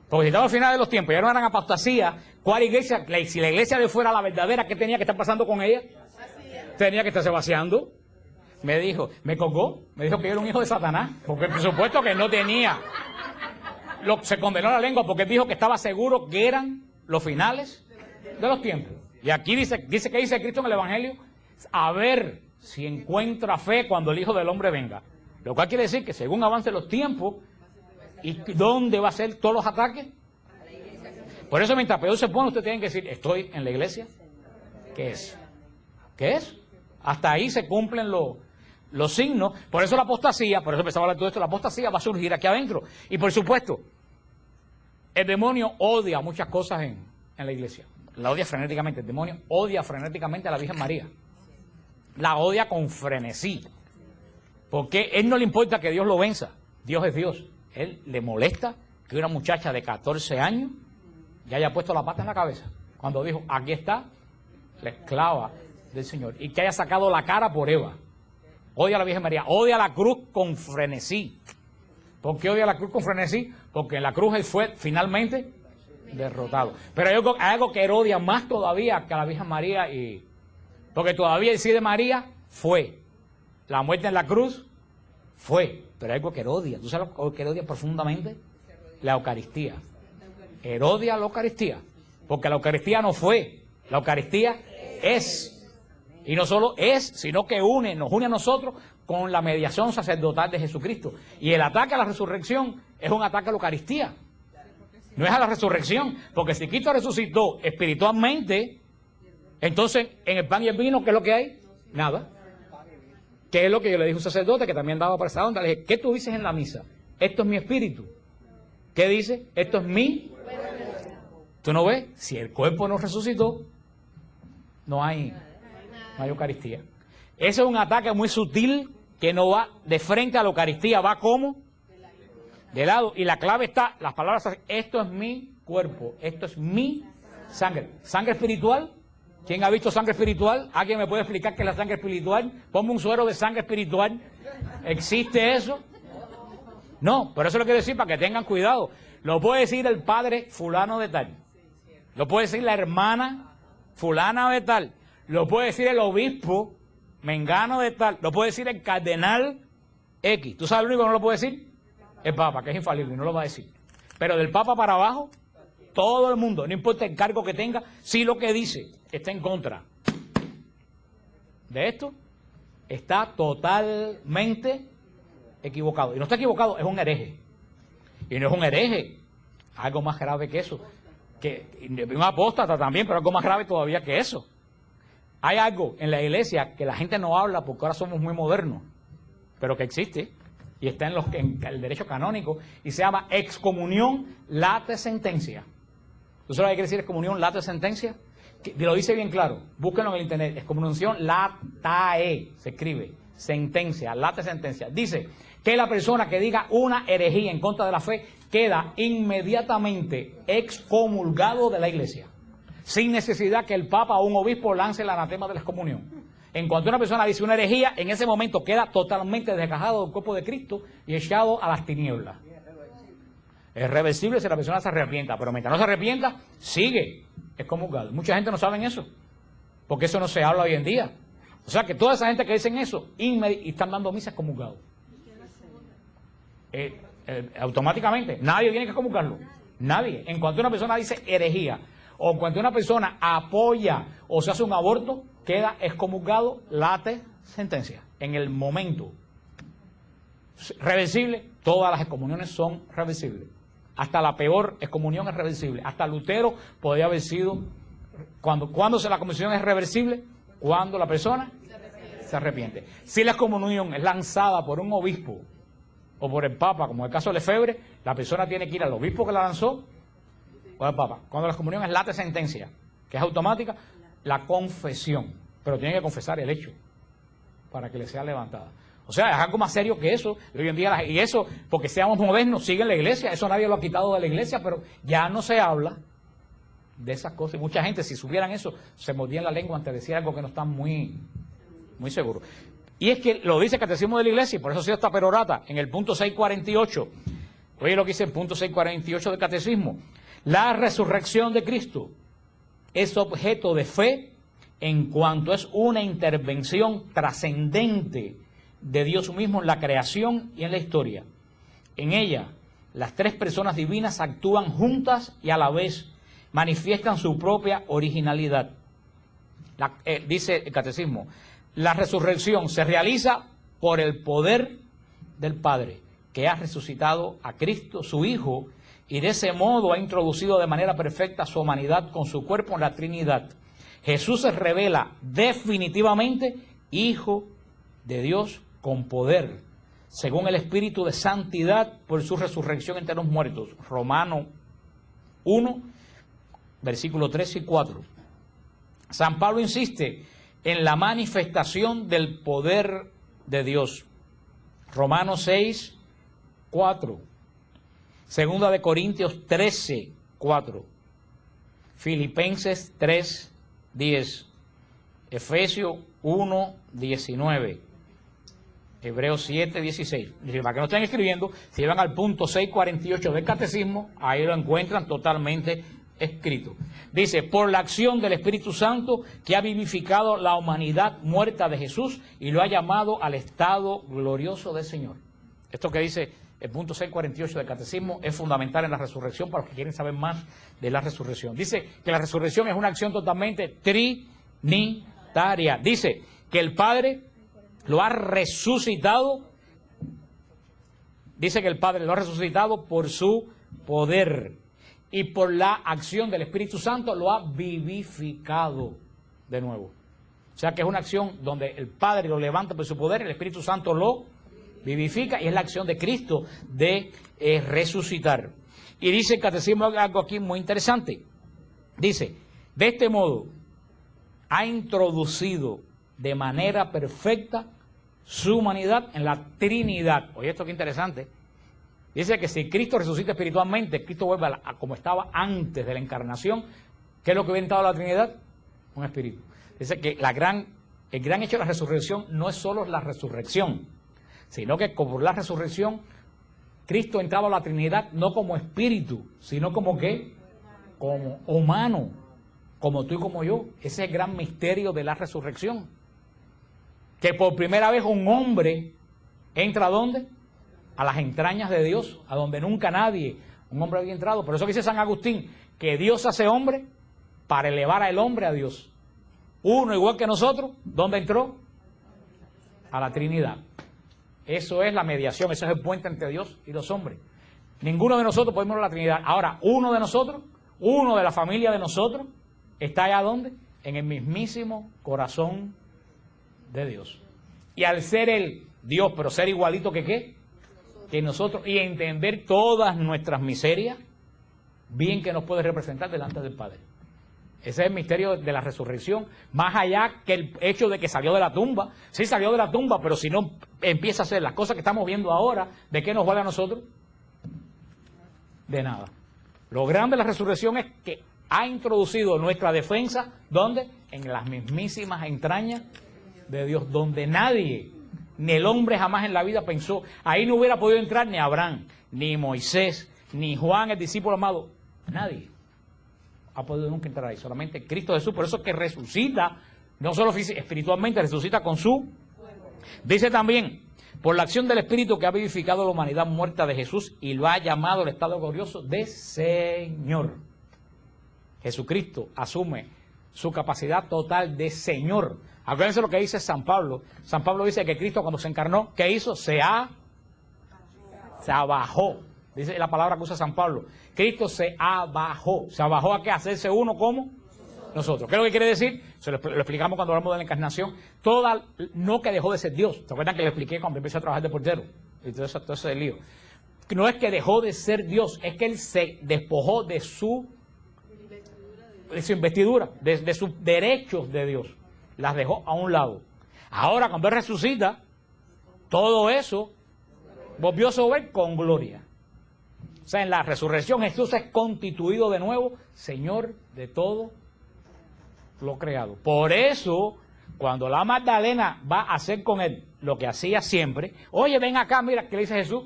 S1: Porque si estamos al final de los tiempos y hay una gran apostasía, ¿cuál iglesia? Si la iglesia de fuera la verdadera, ¿qué tenía que estar pasando con ella? Tenía que estarse vaciando. Me dijo, me colgó, me dijo que yo era un hijo de Satanás, porque por supuesto que no tenía. Se condenó la lengua porque dijo que estaba seguro que eran los finales de los tiempos. Y aquí dice que dice Cristo en el Evangelio, a ver si encuentra fe cuando el Hijo del Hombre venga. Lo cual quiere decir que según avancen los tiempos, ¿y dónde va a ser todos los ataques? Por eso mientras peor se pone, usted tiene que decir, ¿estoy en la iglesia? ¿Qué es? ¿Qué es? Hasta ahí se cumplen los signos. Por eso la apostasía, por eso empezaba a hablar de todo esto, la apostasía va a surgir aquí adentro. Y por supuesto, el demonio odia muchas cosas en la iglesia. La odia frenéticamente. El demonio odia frenéticamente a la Virgen María. La odia con frenesí. Porque él no le importa que Dios lo venza. Dios es Dios. Él le molesta que una muchacha de 14 años ya haya puesto la pata en la cabeza. Cuando dijo, aquí está la esclava del Señor. Y que haya sacado la cara por Eva. Odia a la Virgen María. Odia la cruz con frenesí. ¿Por qué odia la cruz con frenesí? Porque en la cruz él fue finalmente derrotado. Pero hay algo que él odia más todavía que a la Virgen María. Porque todavía el sí de María fue. La muerte en la cruz fue. Pero hay algo que él odia. ¿Tú sabes lo que él odia profundamente? La Eucaristía. Él odia la Eucaristía. Porque la Eucaristía no fue. La Eucaristía es. Y no solo es, sino que nos une a nosotros con la mediación sacerdotal de Jesucristo. Y el ataque a la resurrección es un ataque a la Eucaristía. No es a la resurrección. Porque si Cristo resucitó espiritualmente, entonces en el pan y el vino, ¿qué es lo que hay? Nada. ¿Qué es lo que yo le dije a un sacerdote que también daba por esa onda? Le dije, ¿qué tú dices en la misa? Esto es mi espíritu. ¿Qué dice? Esto es mi. ¿Tú no ves? Si el cuerpo no resucitó, no hay Eucaristía. Ese es un ataque muy sutil que no va de frente a la Eucaristía, va como de lado. Y la clave está, las palabras, esto es mi cuerpo, esto es mi sangre. ¿Sangre espiritual? ¿Quién ha visto sangre espiritual? ¿Alguien me puede explicar qué es la sangre espiritual? Ponme un suero de sangre espiritual. ¿Existe eso? No, por eso lo quiero decir para que tengan cuidado. Lo puede decir el padre fulano de tal. Lo puede decir la hermana fulana de tal. Lo puede decir el obispo mengano de tal. Lo puede decir el cardenal X. ¿Tú sabes lo único que no lo puede decir? El Papa, que es infalible y no lo va a decir. Pero del Papa para abajo, todo el mundo, no importa el cargo que tenga, si lo que dice está en contra de esto, está totalmente equivocado. Y no está equivocado, es un hereje. Y no es un hereje, algo más grave que eso. Que un apóstata también, pero algo más grave todavía que eso. Hay algo en la iglesia que la gente no habla porque ahora somos muy modernos, pero que existe y está en el derecho canónico y se llama excomunión late sentencia. ¿Tú sabes lo que quiere decir excomunión late sentencia? Lo dice bien claro, búsquenlo en el internet. Excomunión latae, se escribe, sentencia, late sentencia. Dice que la persona que diga una herejía en contra de la fe queda inmediatamente excomulgado de la iglesia, sin necesidad que el Papa o un obispo lance el anatema de la excomunión. En cuanto una persona dice una herejía, en ese momento queda totalmente desgajado del cuerpo de Cristo y echado a las tinieblas. Es reversible si la persona se arrepienta, pero mientras no se arrepienta, sigue excomulgado. Mucha gente no sabe eso, porque eso no se habla hoy en día. O sea que toda esa gente que dicen eso, y están dando misa excomulgados. Automáticamente, nadie tiene que excomulgarlo. Nadie. En cuanto una persona dice herejía, o en cuanto una persona apoya o se hace un aborto, queda excomulgado, late sentencia. En el momento. Reversible, todas las excomuniones son reversibles. Hasta la peor excomunión es reversible. Hasta Lutero podría haber sido Cuando la conversión es reversible, cuando la persona se arrepiente. Si la comunión es lanzada por un obispo o por el Papa, como en el caso de Lefebvre, la persona tiene que ir al obispo que la lanzó o al Papa. Cuando la comunión es late sentencia, que es automática, la confesión. Pero tiene que confesar el hecho para que le sea levantada. O sea, es algo más serio que eso. Hoy en día, y eso, porque seamos modernos, sigue en la iglesia. Eso nadie lo ha quitado de la iglesia, pero ya no se habla de esas cosas. Y mucha gente, si supieran eso, se mordían la lengua antes de decir algo que no están muy seguros. Y es que lo dice el Catecismo de la Iglesia, y por eso ha sido esta perorata, en el punto 648. Oye lo que dice el punto 648 del Catecismo. La resurrección de Cristo es objeto de fe en cuanto es una intervención trascendente de Dios mismo en la creación y en la historia. En ella, las tres personas divinas actúan juntas y a la vez manifiestan su propia originalidad. Dice el Catecismo, la resurrección se realiza por el poder del Padre, que ha resucitado a Cristo, su Hijo, y de ese modo ha introducido de manera perfecta su humanidad con su cuerpo en la Trinidad. Jesús se revela definitivamente Hijo de Dios con poder, según el Espíritu de Santidad por su resurrección entre los muertos. Romanos 1, versículos 3 y 4. San Pablo insiste en la manifestación del poder de Dios. Romanos 6, 4. Segunda de Corintios 13, 4. Filipenses 3, 10. Efesios 1, 19. Hebreos 7, 16. Para que no estén escribiendo, si van al punto 648 del Catecismo, ahí lo encuentran totalmente escrito. Dice, por la acción del Espíritu Santo que ha vivificado la humanidad muerta de Jesús y lo ha llamado al estado glorioso del Señor. Esto que dice el punto 648 del Catecismo es fundamental en la resurrección para los que quieren saber más de la resurrección. Dice que la resurrección es una acción totalmente trinitaria. Dice que el Padre lo ha resucitado. Dice que el Padre lo ha resucitado por su poder. Y por la acción del Espíritu Santo lo ha vivificado de nuevo. O sea que es una acción donde el Padre lo levanta por su poder, el Espíritu Santo lo vivifica y es la acción de Cristo de resucitar. Y dice el Catecismo algo aquí muy interesante. Dice, de este modo ha introducido de manera perfecta su humanidad en la Trinidad. Oye, esto qué interesante. Dice que si Cristo resucita espiritualmente, Cristo vuelve a como estaba antes de la encarnación. ¿Qué es lo que hubiera entrado a la Trinidad? Un espíritu. Dice que el gran hecho de la resurrección no es solo la resurrección, sino que por la resurrección Cristo entraba a la Trinidad no como espíritu, sino como ¿qué? Como humano, como tú y como yo. Ese es el gran misterio de la resurrección. Que por primera vez un hombre entra ¿a dónde? A las entrañas de Dios, a donde nunca un hombre había entrado. Por eso dice San Agustín, que Dios hace hombre para elevar al hombre a Dios. Uno igual que nosotros, ¿dónde entró? A la Trinidad. Eso es la mediación, eso es el puente entre Dios y los hombres. Ninguno de nosotros podemos ir a la Trinidad. Ahora, uno de nosotros, uno de la familia de nosotros, está allá ¿dónde? En el mismísimo corazón de Dios. Y al ser Él Dios, pero ser igualito que ¿qué? Que nosotros, y entender todas nuestras miserias, bien que nos puede representar delante del Padre. Ese es el misterio de la resurrección, más allá que el hecho de que salió de la tumba. Sí salió de la tumba, pero si no empieza a hacer las cosas que estamos viendo ahora, ¿de qué nos vale a nosotros? De nada. Lo grande de la resurrección es que ha introducido nuestra defensa, ¿dónde? En las mismísimas entrañas de Dios, donde nadie, ni el hombre jamás en la vida pensó. Ahí no hubiera podido entrar ni Abraham, ni Moisés, ni Juan, el discípulo amado. Nadie ha podido nunca entrar ahí, solamente Cristo Jesús. Por eso es que resucita, no solo espiritualmente, resucita con su... Dice también, por la acción del Espíritu que ha vivificado la humanidad muerta de Jesús y lo ha llamado al estado glorioso de Señor. Jesucristo asume su capacidad total de Señor. Acuérdense lo que dice San Pablo. San Pablo dice que Cristo cuando se encarnó, ¿qué hizo? Se abajó. Dice la palabra que usa San Pablo. Cristo se abajó. ¿Se abajó a qué? Hacerse uno como nosotros. ¿Qué es lo que quiere decir? Se lo explicamos cuando hablamos de la encarnación. No que dejó de ser Dios. ¿Se acuerdan que le expliqué cuando empecé a trabajar de portero? Y todo ese lío. No es que dejó de ser Dios, es que Él se despojó de su investidura, de sus derechos de Dios. Las dejó a un lado. Ahora, cuando Él resucita, todo eso volvió sobre Él con gloria. O sea, en la resurrección Jesús es constituido de nuevo Señor de todo lo creado. Por eso, cuando la Magdalena va a hacer con Él lo que hacía siempre, oye, ven acá, mira, ¿qué le dice Jesús?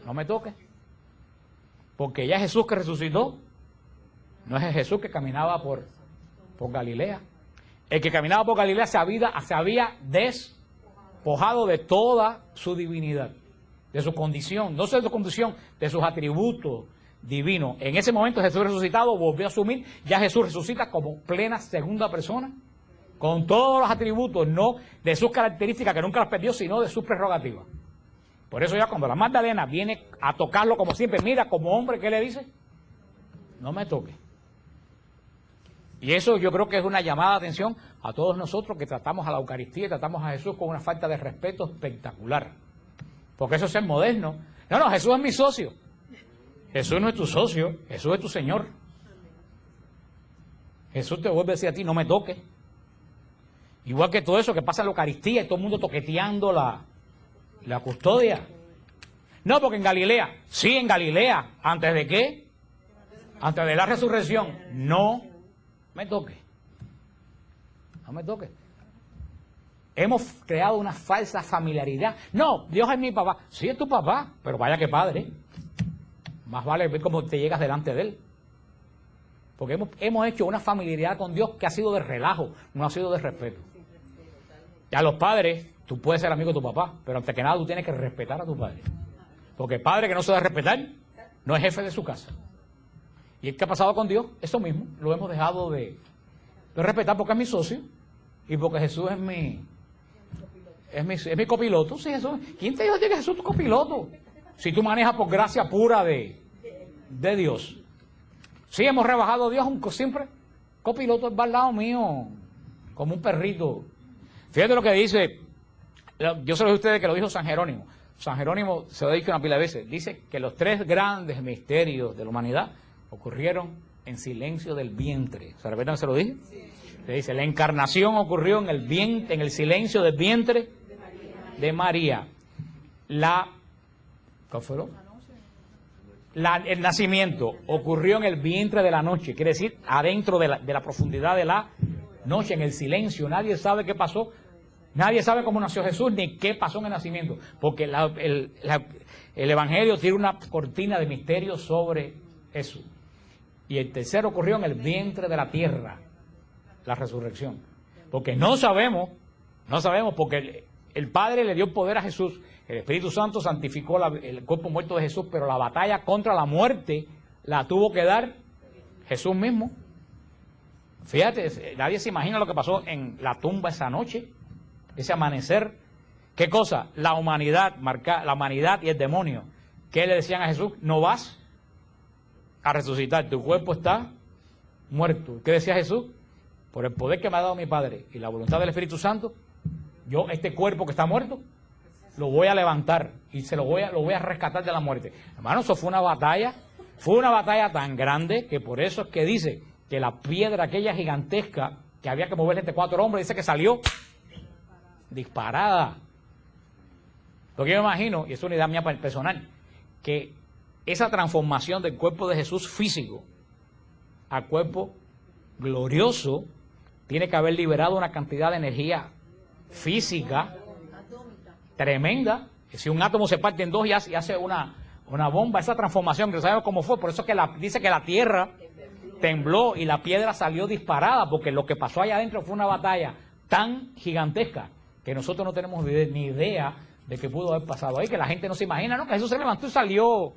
S1: No me toques. Porque ya Jesús que resucitó, no es el Jesús que caminaba por Galilea. El que caminaba por Galilea se había despojado de toda su divinidad, de su condición, no solo de su condición, de sus atributos divinos. En ese momento Jesús resucitado volvió a asumir, ya Jesús resucita como plena segunda persona, con todos los atributos, no de sus características que nunca las perdió, sino de sus prerrogativas. Por eso ya cuando la Magdalena viene a tocarlo como siempre, mira, como hombre, ¿qué le dice? No me toque. Y eso yo creo que es una llamada de atención a todos nosotros que tratamos a la Eucaristía y tratamos a Jesús con una falta de respeto espectacular. Porque eso es ser moderno. No, Jesús es mi socio. Jesús no es tu socio, Jesús es tu Señor. Jesús te vuelve a decir a ti, no me toques. Igual que todo eso que pasa en la Eucaristía y todo el mundo toqueteando la custodia. No, porque en Galilea, sí, en Galilea, ¿antes de qué? Antes de la resurrección, no me toque. No me toque. Hemos creado una falsa familiaridad. No, Dios es mi papá. Sí, es tu papá, pero vaya que padre. Más vale ver cómo te llegas delante de Él. Porque hemos hecho una familiaridad con Dios que ha sido de relajo, no ha sido de respeto. Y a los padres, tú puedes ser amigo de tu papá, pero antes que nada tú tienes que respetar a tu padre. Porque el padre que no se da a respetar, no es jefe de su casa. ¿Y qué ha pasado con Dios? Eso mismo, lo hemos dejado de respetar porque es mi socio y porque Jesús es mi copiloto. Sí, Jesús. ¿Quién te dijo que Jesús es tu copiloto? Si tú manejas por gracia pura de Dios. Sí, hemos rebajado a Dios siempre. Copiloto va al lado mío, como un perrito. Fíjate lo que dice, yo se lo dije a ustedes que lo dijo San Jerónimo. San Jerónimo se lo ha dicho una pila de veces. Dice que los 3 grandes misterios de la humanidad ocurrieron en silencio del vientre. ¿Se recuerdan que se lo dije? Sí. Le dice, la encarnación ocurrió en el silencio del vientre de María. ¿Qué fue? El nacimiento ocurrió en el vientre de la noche, quiere decir, adentro de la profundidad de la noche, en el silencio. Nadie sabe qué pasó, nadie sabe cómo nació Jesús, ni qué pasó en el nacimiento, porque el Evangelio tiene una cortina de misterio sobre eso. Y el tercero ocurrió en el vientre de la tierra, la resurrección. Porque no sabemos porque el Padre le dio poder a Jesús, el Espíritu Santo santificó el cuerpo muerto de Jesús, pero la batalla contra la muerte la tuvo que dar Jesús mismo. Fíjate, nadie se imagina lo que pasó en la tumba esa noche, ese amanecer. ¿Qué cosa? La humanidad y el demonio. ¿Qué le decían a Jesús? No vas a resucitar, tu cuerpo está muerto. ¿Qué decía Jesús? Por el poder que me ha dado mi Padre y la voluntad del Espíritu Santo, yo este cuerpo que está muerto, lo voy a levantar y lo voy a rescatar de la muerte. Hermano, eso fue una batalla tan grande que por eso es que dice que la piedra aquella gigantesca que había que mover entre 4 hombres, dice que salió disparada. Lo que yo me imagino, y es una idea mía personal, que esa transformación del cuerpo de Jesús físico a cuerpo glorioso tiene que haber liberado una cantidad de energía física tremenda. Si un átomo se parte en 2 y hace una bomba, esa transformación, que no sabemos cómo fue, por eso es que dice que la tierra tembló y la piedra salió disparada, porque lo que pasó allá adentro fue una batalla tan gigantesca que nosotros no tenemos ni idea de qué pudo haber pasado ahí, que la gente no se imagina, ¿no? Que Jesús se levantó y salió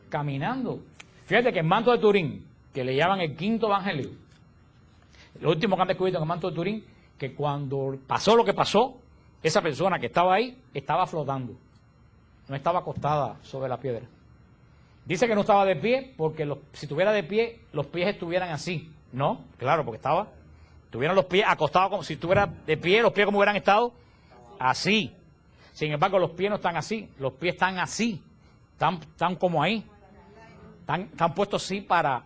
S1: caminando. Fíjate que en Manto de Turín, que le llaman el 5.º evangelio, lo último que han descubierto en el Manto de Turín, que cuando pasó lo que pasó, esa persona que estaba ahí estaba flotando, no estaba acostada sobre la piedra. Dice que no estaba de pie porque si estuviera de pie, los pies estuvieran así, No, claro, porque tuvieron los pies acostados como si estuviera de pie, los pies como hubieran estado así. Sin embargo, los pies no están así, los pies están así, están como ahí, están puestos así para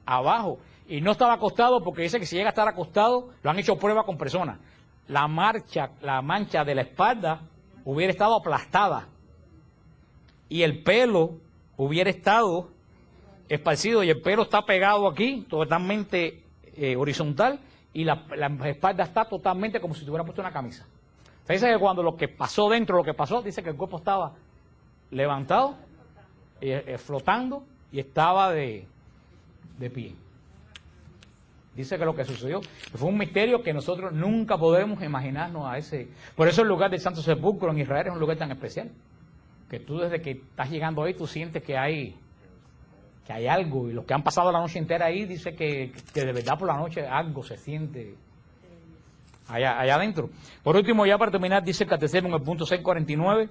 S1: abajo. Y no estaba acostado porque dice que si llega a estar acostado, lo han hecho prueba con personas. La mancha de la espalda hubiera estado aplastada y el pelo hubiera estado esparcido, y el pelo está pegado aquí, totalmente horizontal, y la espalda está totalmente como si tuviera puesto una camisa. Se dice que cuando lo que pasó dentro, lo que pasó, dice que el cuerpo estaba levantado, flotando, y estaba de pie. Dice que lo que sucedió fue un misterio que nosotros nunca podemos imaginarnos a ese. Por eso el lugar del Santo Sepulcro en Israel es un lugar tan especial, que tú desde que estás llegando ahí, tú sientes que hay algo, y los que han pasado la noche entera ahí, dice que de verdad por la noche algo se siente allá adentro. Por último, ya para terminar, dice el Catecismo en el punto 649,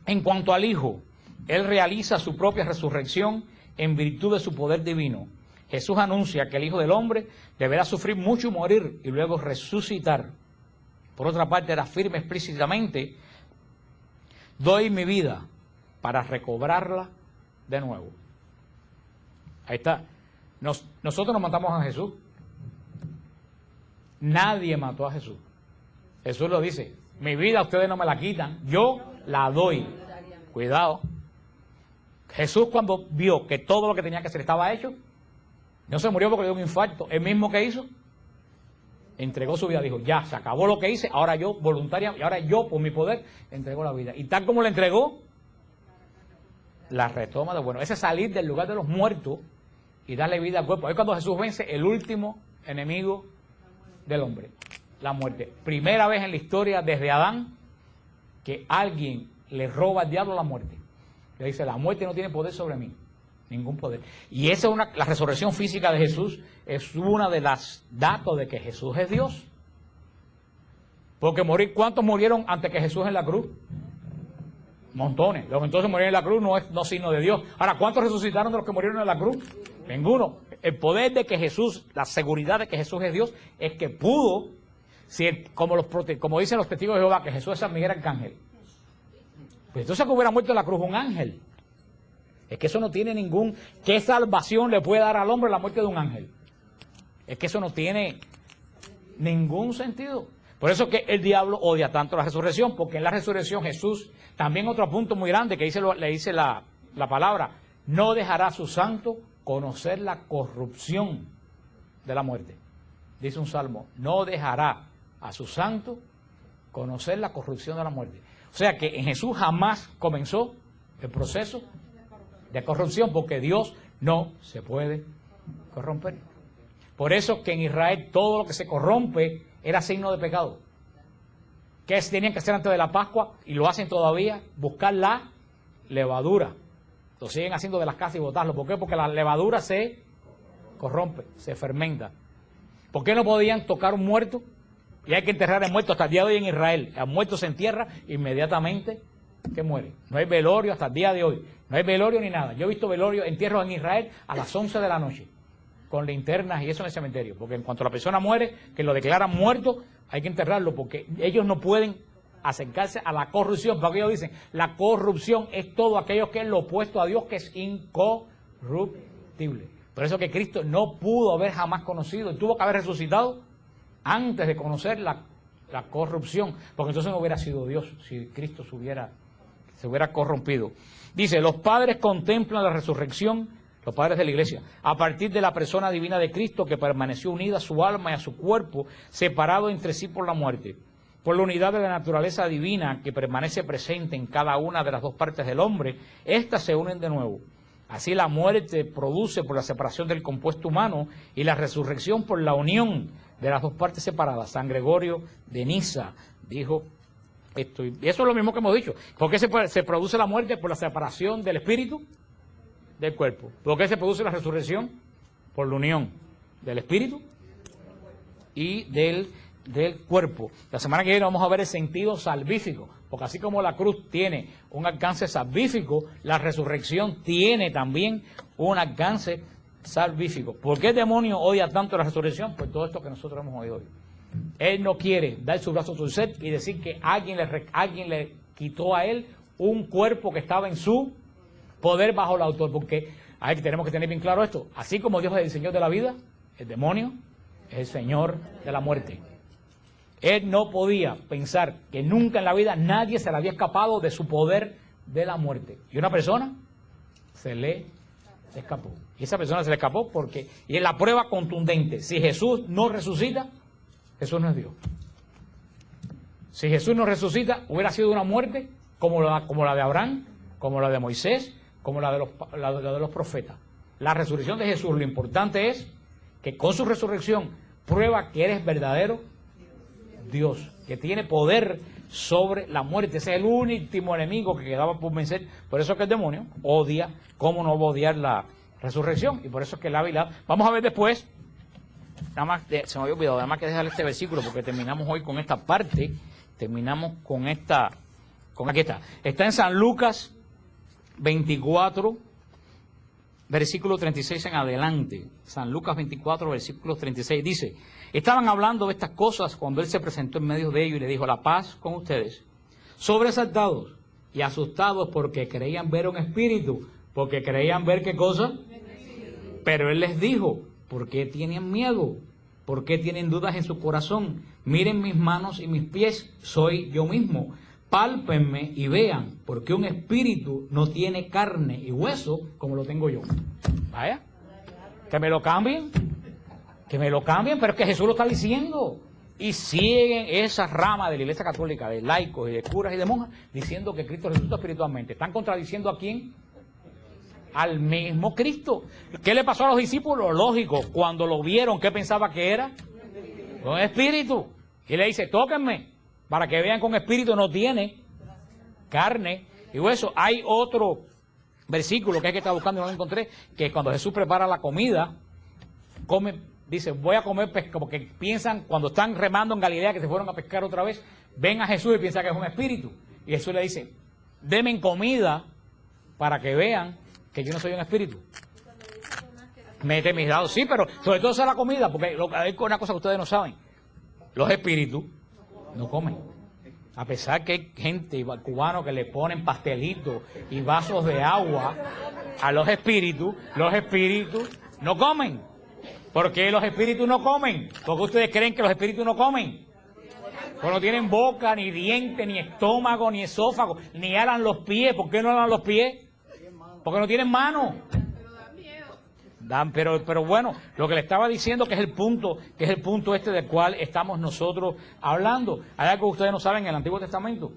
S1: en cuanto al Hijo, Él realiza su propia resurrección en virtud de su poder divino. Jesús anuncia que el Hijo del Hombre deberá sufrir mucho y morir y luego resucitar. Por otra parte, era firme explícitamente: doy mi vida para recobrarla de nuevo. Ahí está. Nosotros nos matamos a Jesús. Nadie mató a Jesús. Jesús lo dice: mi vida ustedes no me la quitan, yo la doy. Cuidado. Jesús, cuando vio que todo lo que tenía que hacer estaba hecho, no se murió porque le dio un infarto. Él mismo que hizo, entregó su vida. Dijo: ya, se acabó lo que hice, ahora yo voluntaria, y ahora yo por mi poder entrego la vida. Y tal como la entregó, la retoma de bueno. Ese salir del lugar de los muertos y darle vida al cuerpo. Es cuando Jesús vence el último enemigo del hombre, la muerte. Primera vez en la historia desde Adán que alguien le roba al diablo la muerte. Le dice: la muerte no tiene poder sobre mí, ningún poder. Y esa es la resurrección física de Jesús es una de las datos de que Jesús es Dios. Porque ¿cuántos murieron antes que Jesús en la cruz? Montones. Los que entonces murieron en la cruz no es signo de Dios. Ahora, ¿cuántos resucitaron de los que murieron en la cruz? Ninguno. El poder de que Jesús, la seguridad de que Jesús es Dios, es que pudo, como dicen los testigos de Jehová, que Jesús es San Miguel Arcángel. Pues entonces que hubiera muerto en la cruz un ángel. Es que eso no tiene ¿qué salvación le puede dar al hombre la muerte de un ángel? Es que eso no tiene ningún sentido. Por eso que el diablo odia tanto la resurrección, porque en la resurrección Jesús, también otro punto muy grande que le dice la palabra: no dejará a su santo conocer la corrupción de la muerte. Dice un salmo: no dejará a su santo conocer la corrupción de la muerte. O sea que en Jesús jamás comenzó el proceso de corrupción, porque Dios no se puede corromper. Por eso que en Israel todo lo que se corrompe era signo de pecado. ¿Qué tenían que hacer antes de la Pascua? Y lo hacen todavía: buscar la levadura. Lo siguen haciendo de las casas y botarlo. ¿Por qué? Porque la levadura se corrompe, se fermenta. ¿Por qué no podían tocar un muerto? Y hay que enterrar el muerto. Hasta el día de hoy en Israel, el muerto se entierra inmediatamente que muere. No hay velorio hasta el día de hoy. No hay velorio ni nada. Yo he visto entierros en Israel a las 11 de la noche, con linternas y eso en el cementerio. Porque en cuanto la persona muere, que lo declaran muerto, hay que enterrarlo, porque ellos no pueden acercarse a la corrupción. Porque ellos dicen: la corrupción es todo aquello que es lo opuesto a Dios, que es incorruptible. Por eso que Cristo no pudo haber jamás conocido, y tuvo que haber resucitado antes de conocer la corrupción, porque entonces no hubiera sido Dios si Cristo se hubiera corrompido. Dice: los padres contemplan la resurrección, los padres de la iglesia, a partir de la persona divina de Cristo, que permaneció unida a su alma y a su cuerpo, separado entre sí por la muerte. Por la unidad de la naturaleza divina que permanece presente en cada una de las dos partes del hombre, éstas se unen de nuevo. Así la muerte produce por la separación del compuesto humano y la resurrección por la unión de las dos partes separadas. San Gregorio de Niza dijo esto, y eso es lo mismo que hemos dicho. ¿Por qué se produce la muerte? Por la separación del espíritu del cuerpo. ¿Por qué se produce la resurrección? Por la unión del espíritu y del cuerpo. La semana que viene vamos a ver el sentido salvífico, porque así como la cruz tiene un alcance salvífico, la resurrección tiene también un alcance salvífico. ¿Por qué el demonio odia tanto la resurrección? Por todo esto que nosotros hemos oído hoy. Él no quiere dar su brazo a torcer y decir que alguien le quitó a él un cuerpo que estaba en su poder bajo la autoridad. Porque tenemos que tener bien claro esto. Así como Dios es el Señor de la vida, el demonio es el Señor de la muerte. Él no podía pensar que nunca en la vida nadie se le había escapado de su poder de la muerte. Y una persona se le escapó. Y esa persona se le escapó porque, y es la prueba contundente, si Jesús no resucita, Jesús no es Dios. Si Jesús no resucita, hubiera sido una muerte como la de Abraham, como la de Moisés, como la de los profetas. La resurrección de Jesús, lo importante es que con su resurrección prueba que eres verdadero Dios, que tiene poder sobre la muerte. Ese es el último enemigo que quedaba por vencer. Por eso es que el demonio odia, cómo no va a odiar la resurrección, y por eso es que la Biblia. Vamos a ver después, nada más, se me había olvidado, nada más que dejar este versículo, porque terminamos hoy con esta parte, terminamos con esta, aquí está en San Lucas 24, versículo 36 en adelante. San Lucas 24, versículo 36, dice: estaban hablando de estas cosas cuando él se presentó en medio de ellos y le dijo: la paz con ustedes. Sobresaltados y asustados porque creían ver un espíritu. Porque creían ver ¿qué cosa? Pero él les dijo: ¿por qué tienen miedo? ¿Por qué tienen dudas en su corazón? Miren mis manos y mis pies, soy yo mismo. Pálpenme y vean, porque un espíritu no tiene carne y hueso como lo tengo yo. Vaya, que me lo cambien, pero es que Jesús lo está diciendo. Y siguen esa rama de la Iglesia Católica, de laicos y de curas y de monjas, diciendo que Cristo resucitó espiritualmente. ¿Están contradiciendo a quién? Al mismo Cristo. ¿Qué le pasó a los discípulos? Lógico, cuando lo vieron, ¿qué pensaba que era? Un espíritu. Y le dice: tóquenme, para que vean que un espíritu no tiene carne y hueso. Hay otro versículo que está buscando y no lo encontré, que cuando Jesús prepara la comida, dice: voy a comer pescado, porque piensan, cuando están remando en Galilea, que se fueron a pescar otra vez, ven a Jesús y piensan que es un espíritu. Y Jesús le dice: denme comida para que vean que yo no soy un espíritu. Mete mis dados, sí, pero sobre todo esa es la comida, porque hay una cosa que ustedes no saben: los espíritus no comen. A pesar que hay gente cubano que le ponen pastelitos y vasos de agua a los espíritus no comen. ¿Por qué los espíritus no comen? ¿Por qué ustedes creen que los espíritus no comen? Porque no tienen boca, ni diente, ni estómago, ni esófago, ni alan los pies. ¿Por qué no alan los pies? Porque no tienen mano. Pero bueno, lo que le estaba diciendo que es el punto este del cual estamos nosotros hablando. Hay algo que ustedes no saben en el Antiguo Testamento.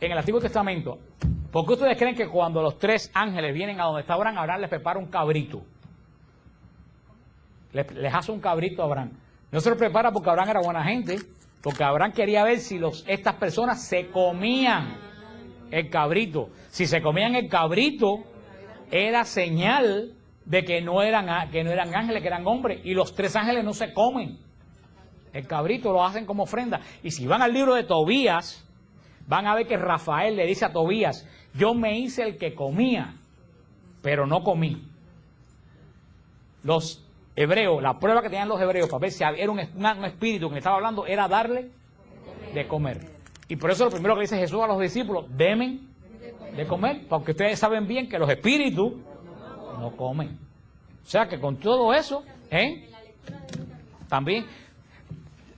S1: En el Antiguo Testamento, ¿por qué ustedes creen que cuando los 3 ángeles vienen a donde está Abraham, Abraham les prepara un cabrito? Les hace un cabrito a Abraham. No se lo prepara porque Abraham era buena gente, porque Abraham quería ver si estas personas se comían el cabrito. Si se comían el cabrito, era señal de que no eran ángeles, que eran hombres. Y los 3 ángeles no se comen el cabrito, lo hacen como ofrenda. Y si van al libro de Tobías, van a ver que Rafael le dice a Tobías: yo me hice el que comía, pero no comí. Los hebreos, la prueba que tenían los hebreos para ver si era un espíritu que me estaba hablando, era darle de comer. Y por eso lo primero que dice Jesús a los discípulos: denme de comer, porque ustedes saben bien que los espíritus no comen. O sea que con todo eso, también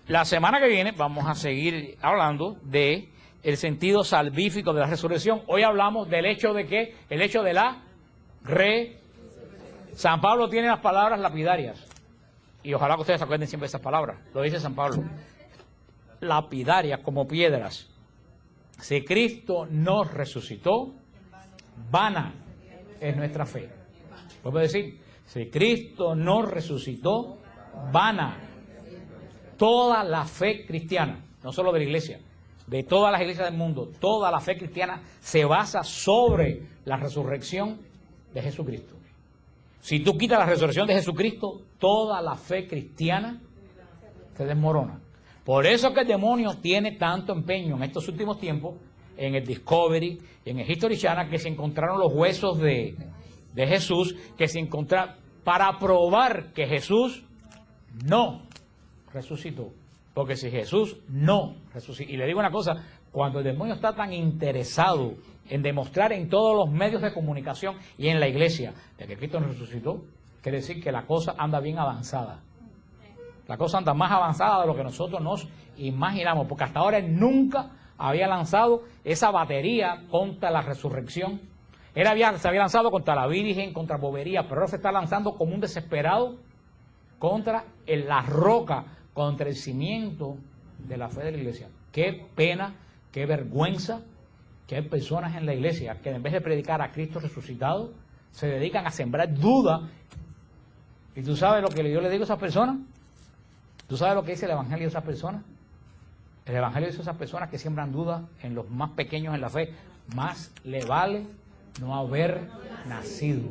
S1: la semana que viene vamos a seguir hablando de el sentido salvífico de la resurrección. Hoy hablamos del hecho de que, el hecho de la San Pablo tiene las palabras lapidarias, y ojalá que ustedes se acuerden siempre de esas palabras. Lo dice San Pablo: lapidarias como piedras. Si Cristo no resucitó, vana es nuestra fe. Vuelvo a decir: si Cristo no resucitó, vana. Toda la fe cristiana, no solo de la iglesia, de todas las iglesias del mundo, toda la fe cristiana se basa sobre la resurrección de Jesucristo. Si tú quitas la resurrección de Jesucristo, toda la fe cristiana se desmorona. Por eso es que el demonio tiene tanto empeño en estos últimos tiempos, en el Discovery, en el History Channel, que se encontraron los huesos de Jesús, que se encontraron. para probar que Jesús no resucitó. Porque si Jesús no resucitó, y le digo una cosa, cuando el demonio está tan interesado en demostrar en todos los medios de comunicación y en la iglesia de que Cristo no resucitó, quiere decir que la cosa anda bien avanzada. La cosa anda más avanzada de lo que nosotros nos imaginamos, porque hasta ahora él nunca había lanzado esa batería contra la resurrección. Se había lanzado contra la Virgen, contra bobería, pero ahora se está lanzando como un desesperado contra la roca, contra el cimiento de la fe de la iglesia. Qué pena, qué vergüenza que hay personas en la iglesia que en vez de predicar a Cristo resucitado, se dedican a sembrar duda. ¿Y tú sabes lo que yo le digo a esas personas? ¿Tú sabes lo que dice el Evangelio de esas personas? El Evangelio dice a esas personas que siembran dudas en los más pequeños en la fe. Más le vale no haber nacido.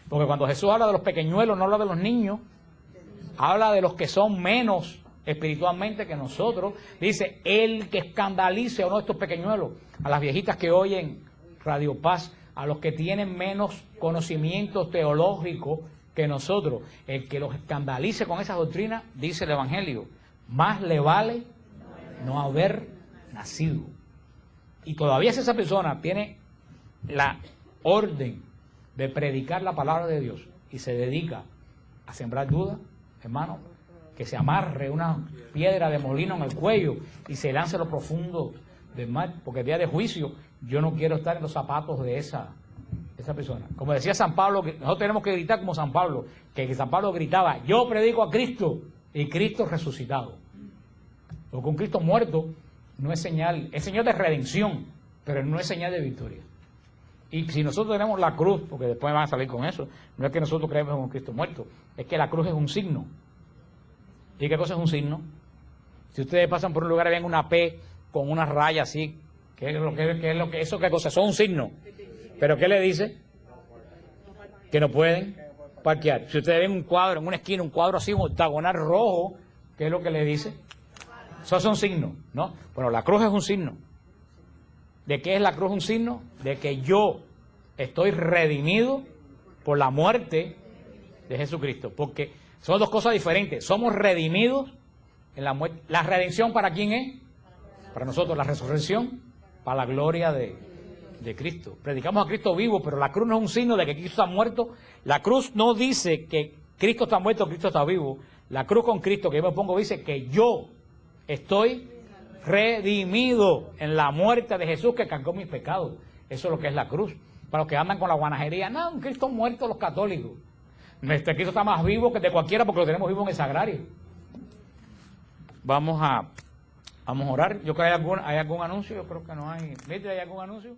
S1: Porque cuando Jesús habla de los pequeñuelos, no habla de los niños, habla de los que son menos espiritualmente que nosotros. Dice, el que escandalice a uno de estos pequeñuelos, a las viejitas que oyen Radio Paz, a los que tienen menos conocimiento teológico que nosotros, el que los escandalice con esas doctrinas, dice el Evangelio, más le vale no haber nacido. Y todavía si esa persona tiene la orden de predicar la palabra de Dios y se dedica a sembrar dudas, hermano, que se amarre una piedra de molino en el cuello y se lance a lo profundo del mar, porque el día de juicio yo no quiero estar en los zapatos de esa persona. Como decía San Pablo, que nosotros tenemos que gritar como San Pablo, que San Pablo gritaba, yo predico a Cristo y Cristo resucitado. Porque un Cristo muerto no es señal de redención, pero no es señal de victoria. Y si nosotros tenemos la cruz, porque después van a salir con eso, no es que nosotros creemos en un Cristo muerto, es que la cruz es un signo. ¿Y qué cosa es un signo? Si ustedes pasan por un lugar y ven una P con una raya así, ¿qué cosa? Eso es un signo. ¿Pero qué le dice? Que no pueden parquear. Si ustedes ven un cuadro en una esquina, un cuadro así, un octagonal rojo, ¿qué es lo que le dice? Eso son signos, ¿no? Bueno, la cruz es un signo. ¿De qué es la cruz un signo? De que yo estoy redimido por la muerte de Jesucristo. Porque son dos cosas diferentes. Somos redimidos en la muerte. ¿La redención para quién es? Para nosotros. La resurrección para la gloria de Cristo. Predicamos a Cristo vivo, pero la cruz no es un signo de que Cristo está muerto. La cruz no dice que Cristo está muerto, Cristo está vivo. La cruz con Cristo que yo me pongo dice que yo estoy redimido en la muerte de Jesús que cargó mis pecados. Eso es lo que es la cruz. Para los que andan con la guanajería, no, un Cristo muerto los católicos. Nuestro Cristo está más vivo que de cualquiera porque lo tenemos vivo en el sagrario. Vamos a orar. Yo creo que hay algún anuncio. Yo creo que no hay. ¿Viste? ¿Hay algún anuncio?